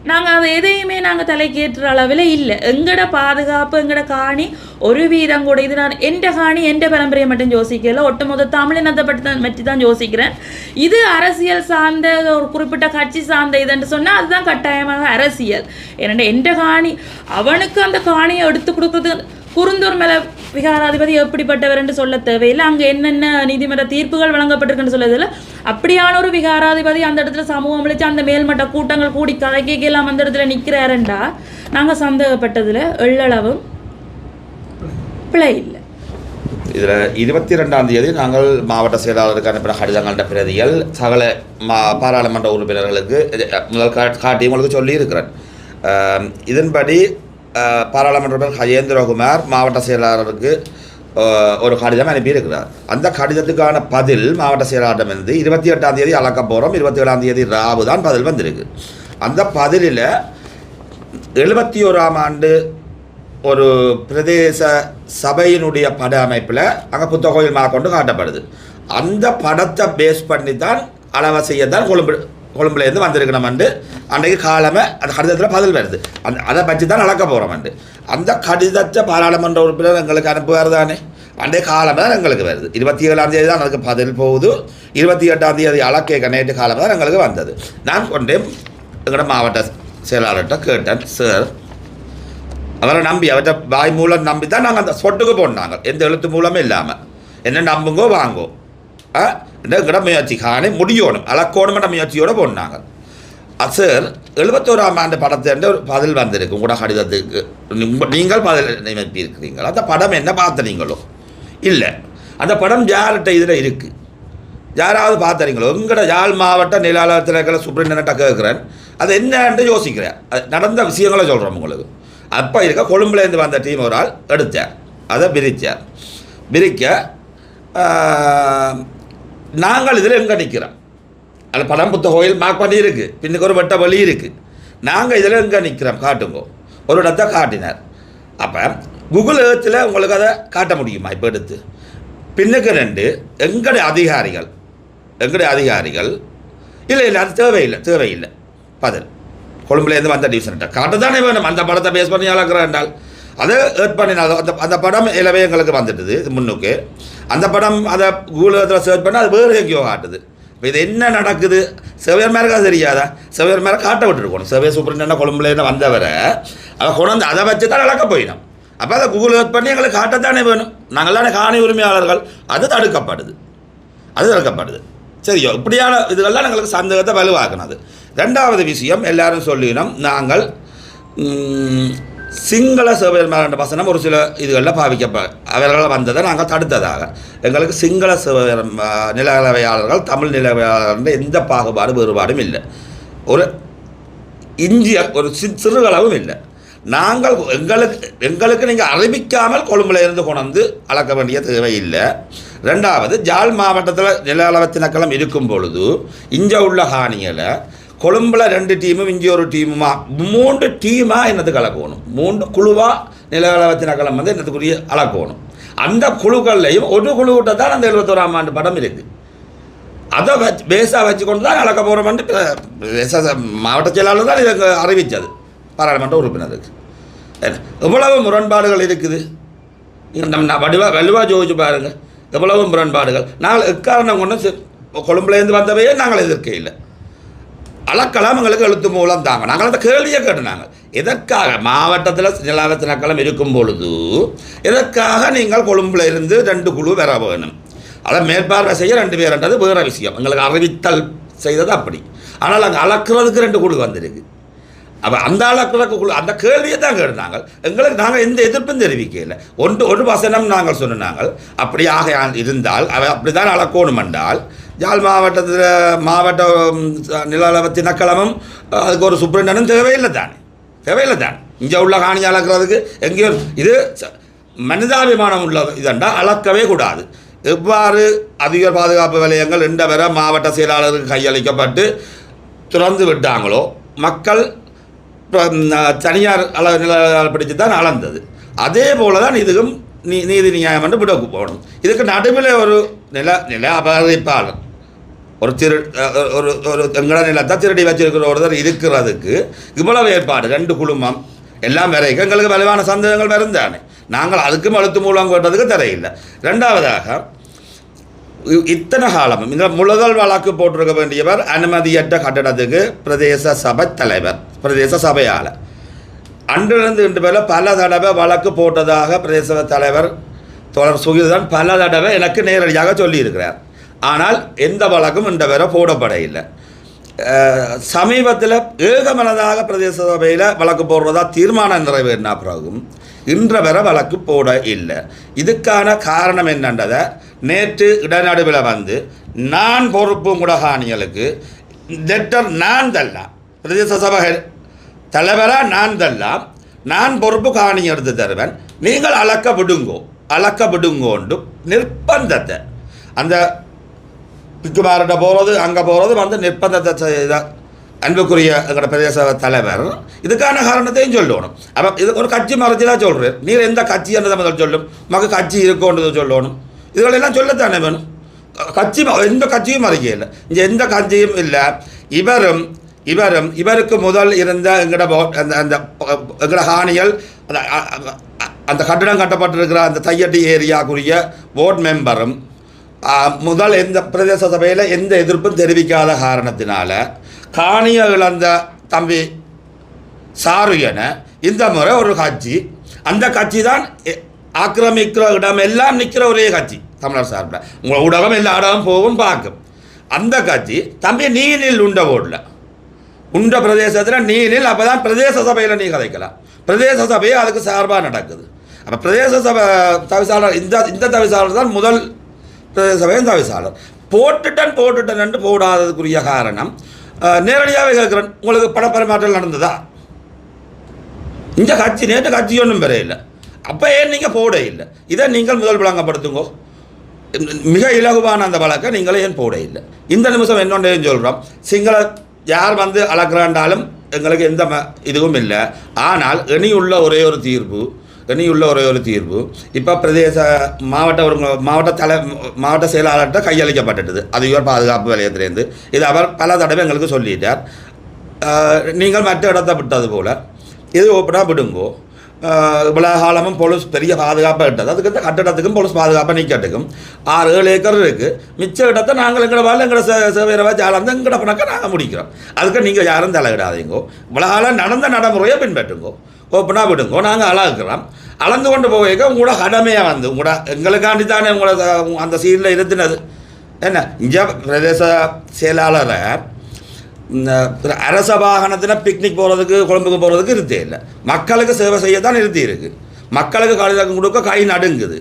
நாங்கள் அதை எதையுமே நாங்கள் தலைக்கேற்ற அளவில் இல்லை. எங்களோட பாதுகாப்பு, எங்களோட காணி ஒரு வீதம் கூட இது நான் எந்த காணி எந்த பரம்பரையை மட்டும் யோசிக்கல, ஒட்டுமொத்த தமிழினத்தை பற்றி தான் யோசிக்கிறேன். இது அரசியல் சார்ந்த ஒரு குறிப்பிட்ட கட்சி சார்ந்த இதுன்னு சொன்னால் அதுதான் கட்டாயமாக அரசியல். ஏன்னா எந்த காணி அவனுக்கு அந்த காணியை எடுத்து கொடுக்குறது குருந்தூர் மேலே விகாராதிபதி எப்படிப்பட்டவர் என்று சொல்ல தேவையில்லை, அங்கே என்னென்ன நீதிமன்ற தீர்ப்புகள் வழங்கப்பட்டிருக்குன்னு சொல்லதில்லை. அப்படியான ஒரு விகாராதிபதி அந்த இடத்துல சமூகம் அளித்து அந்த மேல்மட்ட கூட்டங்கள் கூடி கதைக்கலாம் அந்த இடத்துல நிற்கிறாருண்டா நாங்கள் சந்தேகப்பட்டதில் எள்ளளவும் பிழை இல்லை. இதில் 22ஆம் தேதி நாங்கள் மாவட்ட செயலாளருக்கு அனுப்பின கடிதங்கள பிரதிகள் சகல பாராளுமன்ற உறுப்பினர்களுக்கு முதல் காட்டி உங்களுக்கு சொல்லியிருக்கிறேன். இதன்படி பாராளுமன்ற உறுப்பினர் கஜேந்திரகுமார் மாவட்ட செயலாளருக்கு ஒரு கடிதம் அனுப்பியிருக்கிறார். அந்த கடிதத்துக்கான பதில் மாவட்ட செயலாளரிடமிருந்து 28ஆம் தேதி அளக்க போகிறோம், 27ஆம் தேதி ராவு தான் பதில் வந்திருக்கு. அந்த பதிலில் 71ஆம் ஆண்டு ஒரு பிரதேச சபையினுடைய பட அமைப்பில் அங்கே புத்தகோயில் கொண்டு காட்டப்படுது. அந்த படத்தை பேஸ் பண்ணி தான் அளவை செய்யத்தான் கொழும்புலேருந்து வந்திருக்கணும்ண்டு அன்றைக்கு காலமே அந்த கடிதத்தில் பதில் வருது. அதை பற்றி தான் அளக்க போகிறோம்ண்டு அந்த கடிதத்தை பாராளுமன்ற உறுப்பினர் எங்களுக்கு அனுப்புவார் தானே, அன்றைய காலமே தான் எங்களுக்கு வருது. 27ஆம் தேதி தான் அதுக்கு பதில் போகுது, 28ஆம் தேதி அளக்க நேற்று காலமே தான் எங்களுக்கு வந்தது. நான் கொண்டே எங்களோட மாவட்ட செயலாளர்கிட்ட கேட்டேன், சார் அவரை நம்பி அவர்கிட்ட வாய் மூலம் நம்பி தான் நாங்கள் அந்த சொட்டுக்கு போனாங்க, எந்த எழுத்து மூலமே இல்லாமல் என்ன நம்புங்கோ வாங்கோ எங்கட முயற்சி காணி முடியணும் அளக்கோணுமென்ற முயற்சியோடு போனாங்க. சார் 71ஆம் ஆண்டு படத்தை ஒரு பதில் வந்திருக்கு உங்களோட கடிதத்துக்கு, நீங்கள் பதில் நினைப்பி இருக்கிறீங்களா? அந்த படம் என்ன பார்த்தனீங்களோ இல்லை, அந்த படம் யார்கிட்ட இதில் இருக்குது, யாராவது பார்த்துறீங்களோ? உங்களோட யாழ் மாவட்ட நிலாளத்தில் இருக்கிற சூப்பரிண்டென்ட்டை கேட்குறேன், அது என்னன்னு யோசிக்கிறேன். அது நடந்த விஷயங்களை சொல்கிறோம் உங்களுக்கு. அப்போ இருக்க கொழும்புலேருந்து வந்த டீம் ஒரு ஆள் எடுத்தார், அதை பிரிக்க நாங்கள் இதில் எங்கே நிற்கிறோம், அதில் படம் புத்தகோயில் மார்க் பண்ணி இருக்குது, பின்னுக்கு ஒரு வெட்ட வழி இருக்குது, நாங்கள் இதில் எங்கே நிற்கிறோம் காட்டுங்கோ. ஒரு இடத்தை காட்டினார். அப்போ கூகுள் ஏர்த்தில் உங்களுக்கு அதை காட்ட முடியுமா? இப்போ எடுத்து பின்னுக்கு 2 எங்களுடைய அதிகாரிகள் இல்லை அது தேவையில்லை பதில் கொழும்புலேருந்து வந்த டிவிஷன்கிட்ட காட்ட தானே வேணும். அந்த படத்தை பேஸ் பண்ணி அளக்கிறாண்டால் அதை ஏர்ட் பண்ணினால் அந்த படம் எல்லாமே எங்களுக்கு வந்துட்டுது. இது முன்னுக்கு அந்த படம் அதை கூகுளில் சர்ச் பண்ணால் அது வேறு எங்கேயோ காட்டுது. இப்போ இது என்ன நடக்குது? செவ்வியர் மேலே தெரியாதா? செவ்வியர் மேலே காட்ட விட்டுருக்கணும். செவ்வியர் சூப்பரிண்டென்ட் கொழும்புலேருந்து வந்தவரை அதை கொண்டு அதை வச்சு தான் இழக்க போயிடும். அப்போ அதை கூகுள் ஏர்ட் பண்ணி எங்களுக்கு காட்டத்தானே வேணும். நாங்கள் தானே காணி உரிமையாளர்கள், அது தடுக்கப்படுது. சரியோ, இப்படியான இதுகள்லாம் எங்களுக்கு சந்தேகத்தை வலுவாக்குனது. 2வது விஷயம் எல்லாரும் சொல்லினோம், நாங்கள் சிங்கள சேவையர் வசனம் ஒரு சில இதுகளில் அவர்கள் வந்ததை நாங்கள் தடுத்ததாக. எங்களுக்கு சிங்கள சேவையர் நிலவையாளர்கள் தமிழ் நிலவையாளர்கள் எந்த வேறுபாடும் இல்லை. ஒரு இஞ்சி ஒரு சிறுகளவும் இல்லை. நாங்கள் எங்களுக்கு நீங்கள் அறிவிக்காமல் கொழும்புல இருந்து கொண்டு அளக்க வேண்டிய தேவையில்லை. ரெண்டாவது, ஜாழ் மாவட்டத்தில் நில அளவு திணைக்களம் இருக்கும் பொழுது இங்கே உள்ள காணிகளை கொழும்புல 2 டீமும் இங்கே ஒரு டீமுமா 3 டீமாக என்னத்துக்கு அளக்கணும், 3 குழுவாக நில அளவு திணைக்களம் என்னத்துக்குரிய அளக்கணும். அந்த குழுக்கள்லையும் ஒரு குழுவிட்ட தான் அந்த 71ஆம் ஆண்டு படம் இருக்குது. அதை பேஸாக வச்சுக்கொண்டு தான் அளக்க போகிறோம்னு மாவட்ட செயலாளர் தான் இதை அறிவித்தது பாராளுமன்ற உறுப்பினருக்கு. எவ்வளவு முரண்பாடுகள் இருக்குது, நம்ம வலுவாக ஜோதிச்சு பாருங்கள், எவ்வளவு முரண்பாடுகள். நாங்கள் எக்காரணம் கொண்டு கொழும்புலேருந்து வந்தவையே நாங்கள் எதிர்க்க இல்லை. அளக்கலாம் எங்களுக்கு எழுத்து மூலம் தாங்க. நாங்கள் அந்த கேள்வியை கேட்டுனாங்க, எதற்காக மாவட்டத்தில் நில திணைக்களம் இருக்கும் பொழுது எதற்காக நீங்கள் கொழும்புல இருந்து 2 குழு வர வேணும், அதை மேற்பார்வை செய்ய 2 பேர்ன்றது வேறு விஷயம். எங்களுக்கு அறிவித்தல் செய்தது அப்படி. ஆனால் அங்கே அளக்கிறதுக்கு 2 குழு வந்திருக்கு. அப்போ அந்த அளக்கிறதுக்கு குழு அந்த கேள்வியை தான் கேட்டாங்க. எங்களுக்கு நாங்கள் எந்த எதிர்ப்பும் தெரிவிக்கல. ஒரு வசனம் நாங்கள் சொன்னாங்கள், அப்படியாக இருந்தால் அவை அப்படி தான் அளக்கணும் என்றால் ஜாழ் மாவட்டத்தில் மாவட்ட நில அளவு திணைக்களமும் அதுக்கு ஒரு சூப்பரிண்டனும் தேவையில்லை தானே. இங்கே உள்ள காணி அளக்கிறதுக்கு எங்கேயோ இது மனிதாபிமானம் உள்ள இதண்டா அளக்கவே கூடாது. எவ்வாறு அதிக பாதுகாப்பு வலயங்கள் இன்ற வரை மாவட்ட செயலாளருக்கு கையளிக்கப்பட்டு திறந்து விட்டாங்களோ, மக்கள் தனியார் பிடிச்சு தான் அளந்தது. அதே போல தான் இதுக்கும் நீதி நியாயம் என்று விடக்கு போகணும். இதுக்கு நடுவில் ஒரு நில அபகரிப்பாளர் ஒரு எங்கட நிலத்தை திருடி வச்சிருக்கிற ஒருத்தர் இருக்கிறதுக்கு இவ்வளவு ஏற்பாடு 2 குழுமம் எல்லாம் வரைக்கும் எங்களுக்கு வலுவான சந்தேகங்கள் வருந்தானே. நாங்கள் அதுக்கும் அழுத்து மூலம் கேட்டதுக்கு தரையில்லை. ரெண்டாவதாக, இத்தனை காலமும் இந்த முதல் வழக்கு போட்டிருக்க வேண்டியவர் அனுமதியற்ற கட்டடத்துக்கு பிரதேச சபை தலைவர், பிரதேச சபையால் அன்றிலிருந்து இன்று பேர் பல தடவை வழக்கு போட்டதாக பிரதேச தலைவர் தொடர் சுகிர்தான் பல தடவை எனக்கு நேரடியாக சொல்லியிருக்கிறார். ஆனால் எந்த வழக்கும் இன்று வரை போடப்பட இல்லை. சமீபத்தில் ஏகமனதாக பிரதேச சபையில் வழக்கு போடுறதா தீர்மானம் நிறைவேறினா பிறகும் இன்று வரை வழக்கு போட இல்லை. இதுக்கான காரணம் என்னன்றதை நேற்று இடநடுவில் வந்து நான் பொறுப்பு முடகாணிகளுக்கு லெட்டர் நான் தரலாம், பிரதேச சபை தலைவராக நான் தரலாம், நான் பொறுப்பு காணி எடுத்து தருவேன், நீங்கள் அளக்க விடுங்கோண்டு நிர்பந்தத்தை அந்த பிக்குமார்கிட்ட போகிறது அங்கே போகிறது வந்து நிர்பந்தத்தை செய்த அன்புக்குரிய எங்களோட பிரதேச தலைவர் இதுக்கான காரணத்தையும் சொல்லணும். அப்போ இது ஒரு கட்சி மறைச்சி தான் சொல்கிறேன். நீர் எந்த கட்சி என்றதை முதல் சொல்லும், மக கட்சி இருக்கோன்றது சொல்லணும். இதுகளெல்லாம் சொல்லத்தானே வேணும். கட்சி எந்த கட்சியும் மறைக்கல, இங்கே எந்த கட்சியும் இல்லை. இவருக்கு முதல் இருந்த எங்கட எங்கட ஹானிகள் அந்த கட்டிடம் கட்டப்பட்டிருக்கிற அந்த தையட்டி ஏரியாக்குரிய போர்ட் மெம்பரும் முதல் எந்த பிரதேச சபையில் எந்த எதிர்ப்பும் தெரிவிக்காத காரணத்தினால காணியை இழந்த தம்பி சாருயன இந்த முறை ஒரு கட்சி, அந்த கட்சி தான் ஆக்கிரமிக்கிற இடம் எல்லாம் நிற்கிற ஒரே கட்சி தமிழர் சார்பில். உங்கள் ஊடகம் எல்லா இடமும் போகும் பார்க்கும். அந்த கட்சி தம்பி நீனில் உண்ட பிரதேசத்தில் நீனில், அப்போ தான் பிரதேச சபையில் நீ கதைக்கலாம். பிரதேச சபையை அதுக்கு சார்பாக நடக்குது. அப்போ பிரதேச சபை தவிசாளர் இந்த தவிசாளர் தான் முதல் பிரதேச சபையின் தவிசாளர். போட்டுட்டன் என்று போடாததுக்குரிய காரணம் நேரடியாகவே கேட்குறேன், உங்களுக்கு பணப்பரிமாற்றம் நடந்ததா? இந்த கட்சி நேற்று கட்சி ஒன்றும் பெற இல்லை. அப்போ ஏன் நீங்கள் போட இல்லை? இதை நீங்கள் முதல் விளங்கப்படுத்துங்கோ. மிக இலகுவான அந்த வழக்கை நீங்களே ஏன் போட இல்லை? இந்த நிமிஷம் என்னொன்றையும் சொல்கிறோம், சிங்கள யார் வந்து அளக்கிறாண்டாலும் எங்களுக்கு எந்த இதுவும் இல்லை. ஆனால் இனியுள்ள ஒரே ஒரு தீர்ப்பு இப்போ பிரதேச மாவட்ட செயலாளர்கிட்ட கையளிக்கப்பட்டது அதிகார பாதுகாப்பு வலயத்திலேருந்து. இது அவர் பல தடவை எங்களுக்கு சொல்லிட்டார். நீங்கள் மற்ற இடத்தை விட்டது போல் இது ஓப்பனாக விடுங்கோ. இவ்வளோ காலமும் போலீஸ் பெரிய பாதுகாப்பாக இட்டது, அதுக்கு கட்டடத்துக்கும் போலீஸ் பாதுகாப்பாக நிற்கட்டுக்கும் 6-7 ஏக்கர் இருக்குது. மிச்ச இடத்தை நாங்கள் எங்களோட வாழ் எங்களோட சேவையரவா ஜாலம் எங்களோட பணக்கை நாங்கள் முடிக்கிறோம். அதுக்கு நீங்கள் யாரும் தலையிடாதீங்கோ. இவ்வளோ காலம் நடந்த நடைமுறையை பின்பற்றுங்கோ, ஓப்பனாக விடுங்கோ. நாங்கள் அழகுக்கிறோம். அளந்து கொண்டு போக உங்களோட கடமையாக வந்து எங்களுக்காண்டி தானே உங்களை அந்த சீனில் இருத்தினது. என்ன இங்கே பிரதேச செயலாளரை அரச வாகனத்தில் பிக்னிக் போகிறதுக்கு கொழும்புக்கு போகிறதுக்கு இருத்தே இல்லை. மக்களுக்கு சேவை செய்ய தான் நிறுத்தி இருக்குது. மக்களுக்கு கடிதம் கொடுக்க கை நடுங்குது.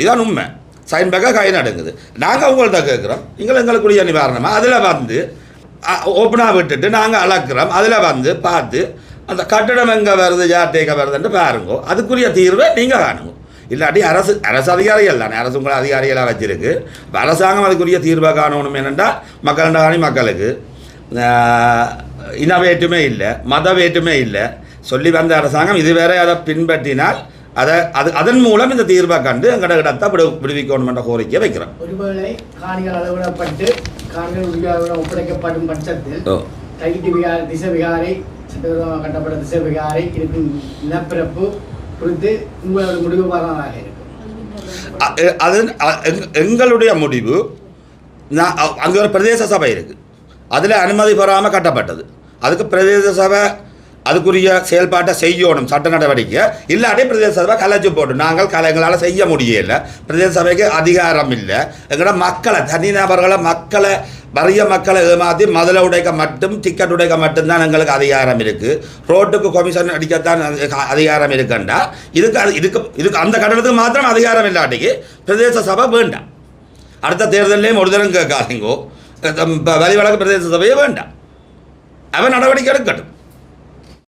இதான் உண்மை. சைன் பேக்காக கை நடுங்குது. நாங்கள் உங்கள்கிட்ட கேட்குறோம், நீங்கள் எங்களுக்குரிய நிவாரணமாக அதில் வந்து ஓப்பனாக விட்டுட்டு நாங்கள் அளக்குறோம், அதில் வந்து பார்த்து அந்த கட்டடம் எங்கே வருது யார்டேக்க வருதுன்ட்டு பாருங்கோ, அதுக்குரிய தீர்வை நீங்கள் காணுங்க. இல்லாட்டி அரசு அதிகாரிகள் தானே, அரசு உங்களை அதிகாரிகளாக வச்சிருக்கு. அரசாங்கம் அதுக்குரிய தீர்வை காணணும். என்னென்றால் மக்களுக்கு இன வேற்றுமே இல்லை, மத வேற்றுமே இல்லை சொல்லி வந்த அரசாங்கம் இதுவரை அதை பின்பற்றினால் அதன் மூலம் இந்த தீர்வை கண்டு எங்கட இடத்தை விடுவிக்கணும் என்ற கோரிக்கையை வைக்கிறோம். ஒருவேளை காணிகள் அளவிடப்பட்டு காணிகள் ஒப்படைக்கப்படும் பட்சத்தில் திசை விகாரை கட்டப்பட்ட திசை விகாரை இருக்கும் நிலப்பிறப்பு குறித்து உங்களோட முடிவு வரலாக இருக்கும். அது எங்களுடைய முடிவு. அங்கே ஒரு பிரதேச சபை இருக்குது, அதில் அனுமதி பெறாமல் கட்டப்பட்டது. அதுக்கு பிரதேச சபை அதுக்குரிய செயல்பாட்டை செய்யணும், சட்ட நடவடிக்கை. இல்லாட்டி பிரதேச சபை கலைச்சு போட்டு நாங்கள் எங்களால் செய்ய முடியலை. பிரதேச சபைக்கு அதிகாரம் இல்லை. எங்களோட மக்களை தனிநபர்களை வறிய மக்களை ஏமாற்றி மதுளை உடைக்க மட்டும் டிக்கெட் உடைக்க மட்டும்தான் எங்களுக்கு அதிகாரம் இருக்குது. ரோட்டுக்கு கமிஷன் அடிக்கத்தான் அதிகாரம் இருக்குண்டா இதுக்கு அந்த கட்டணத்துக்கு மாத்திரம் அதிகாரம் இல்லாட்டிக்கு பிரதேச சபை வேண்டாம். அடுத்த தேர்தலையும் ஒரு தரம் கேட்காதீங்கோ, வழக்கு பிரதேச சபையே வேண்டாம். அவன் நடவடிக்கை எடுக்கட்டும்.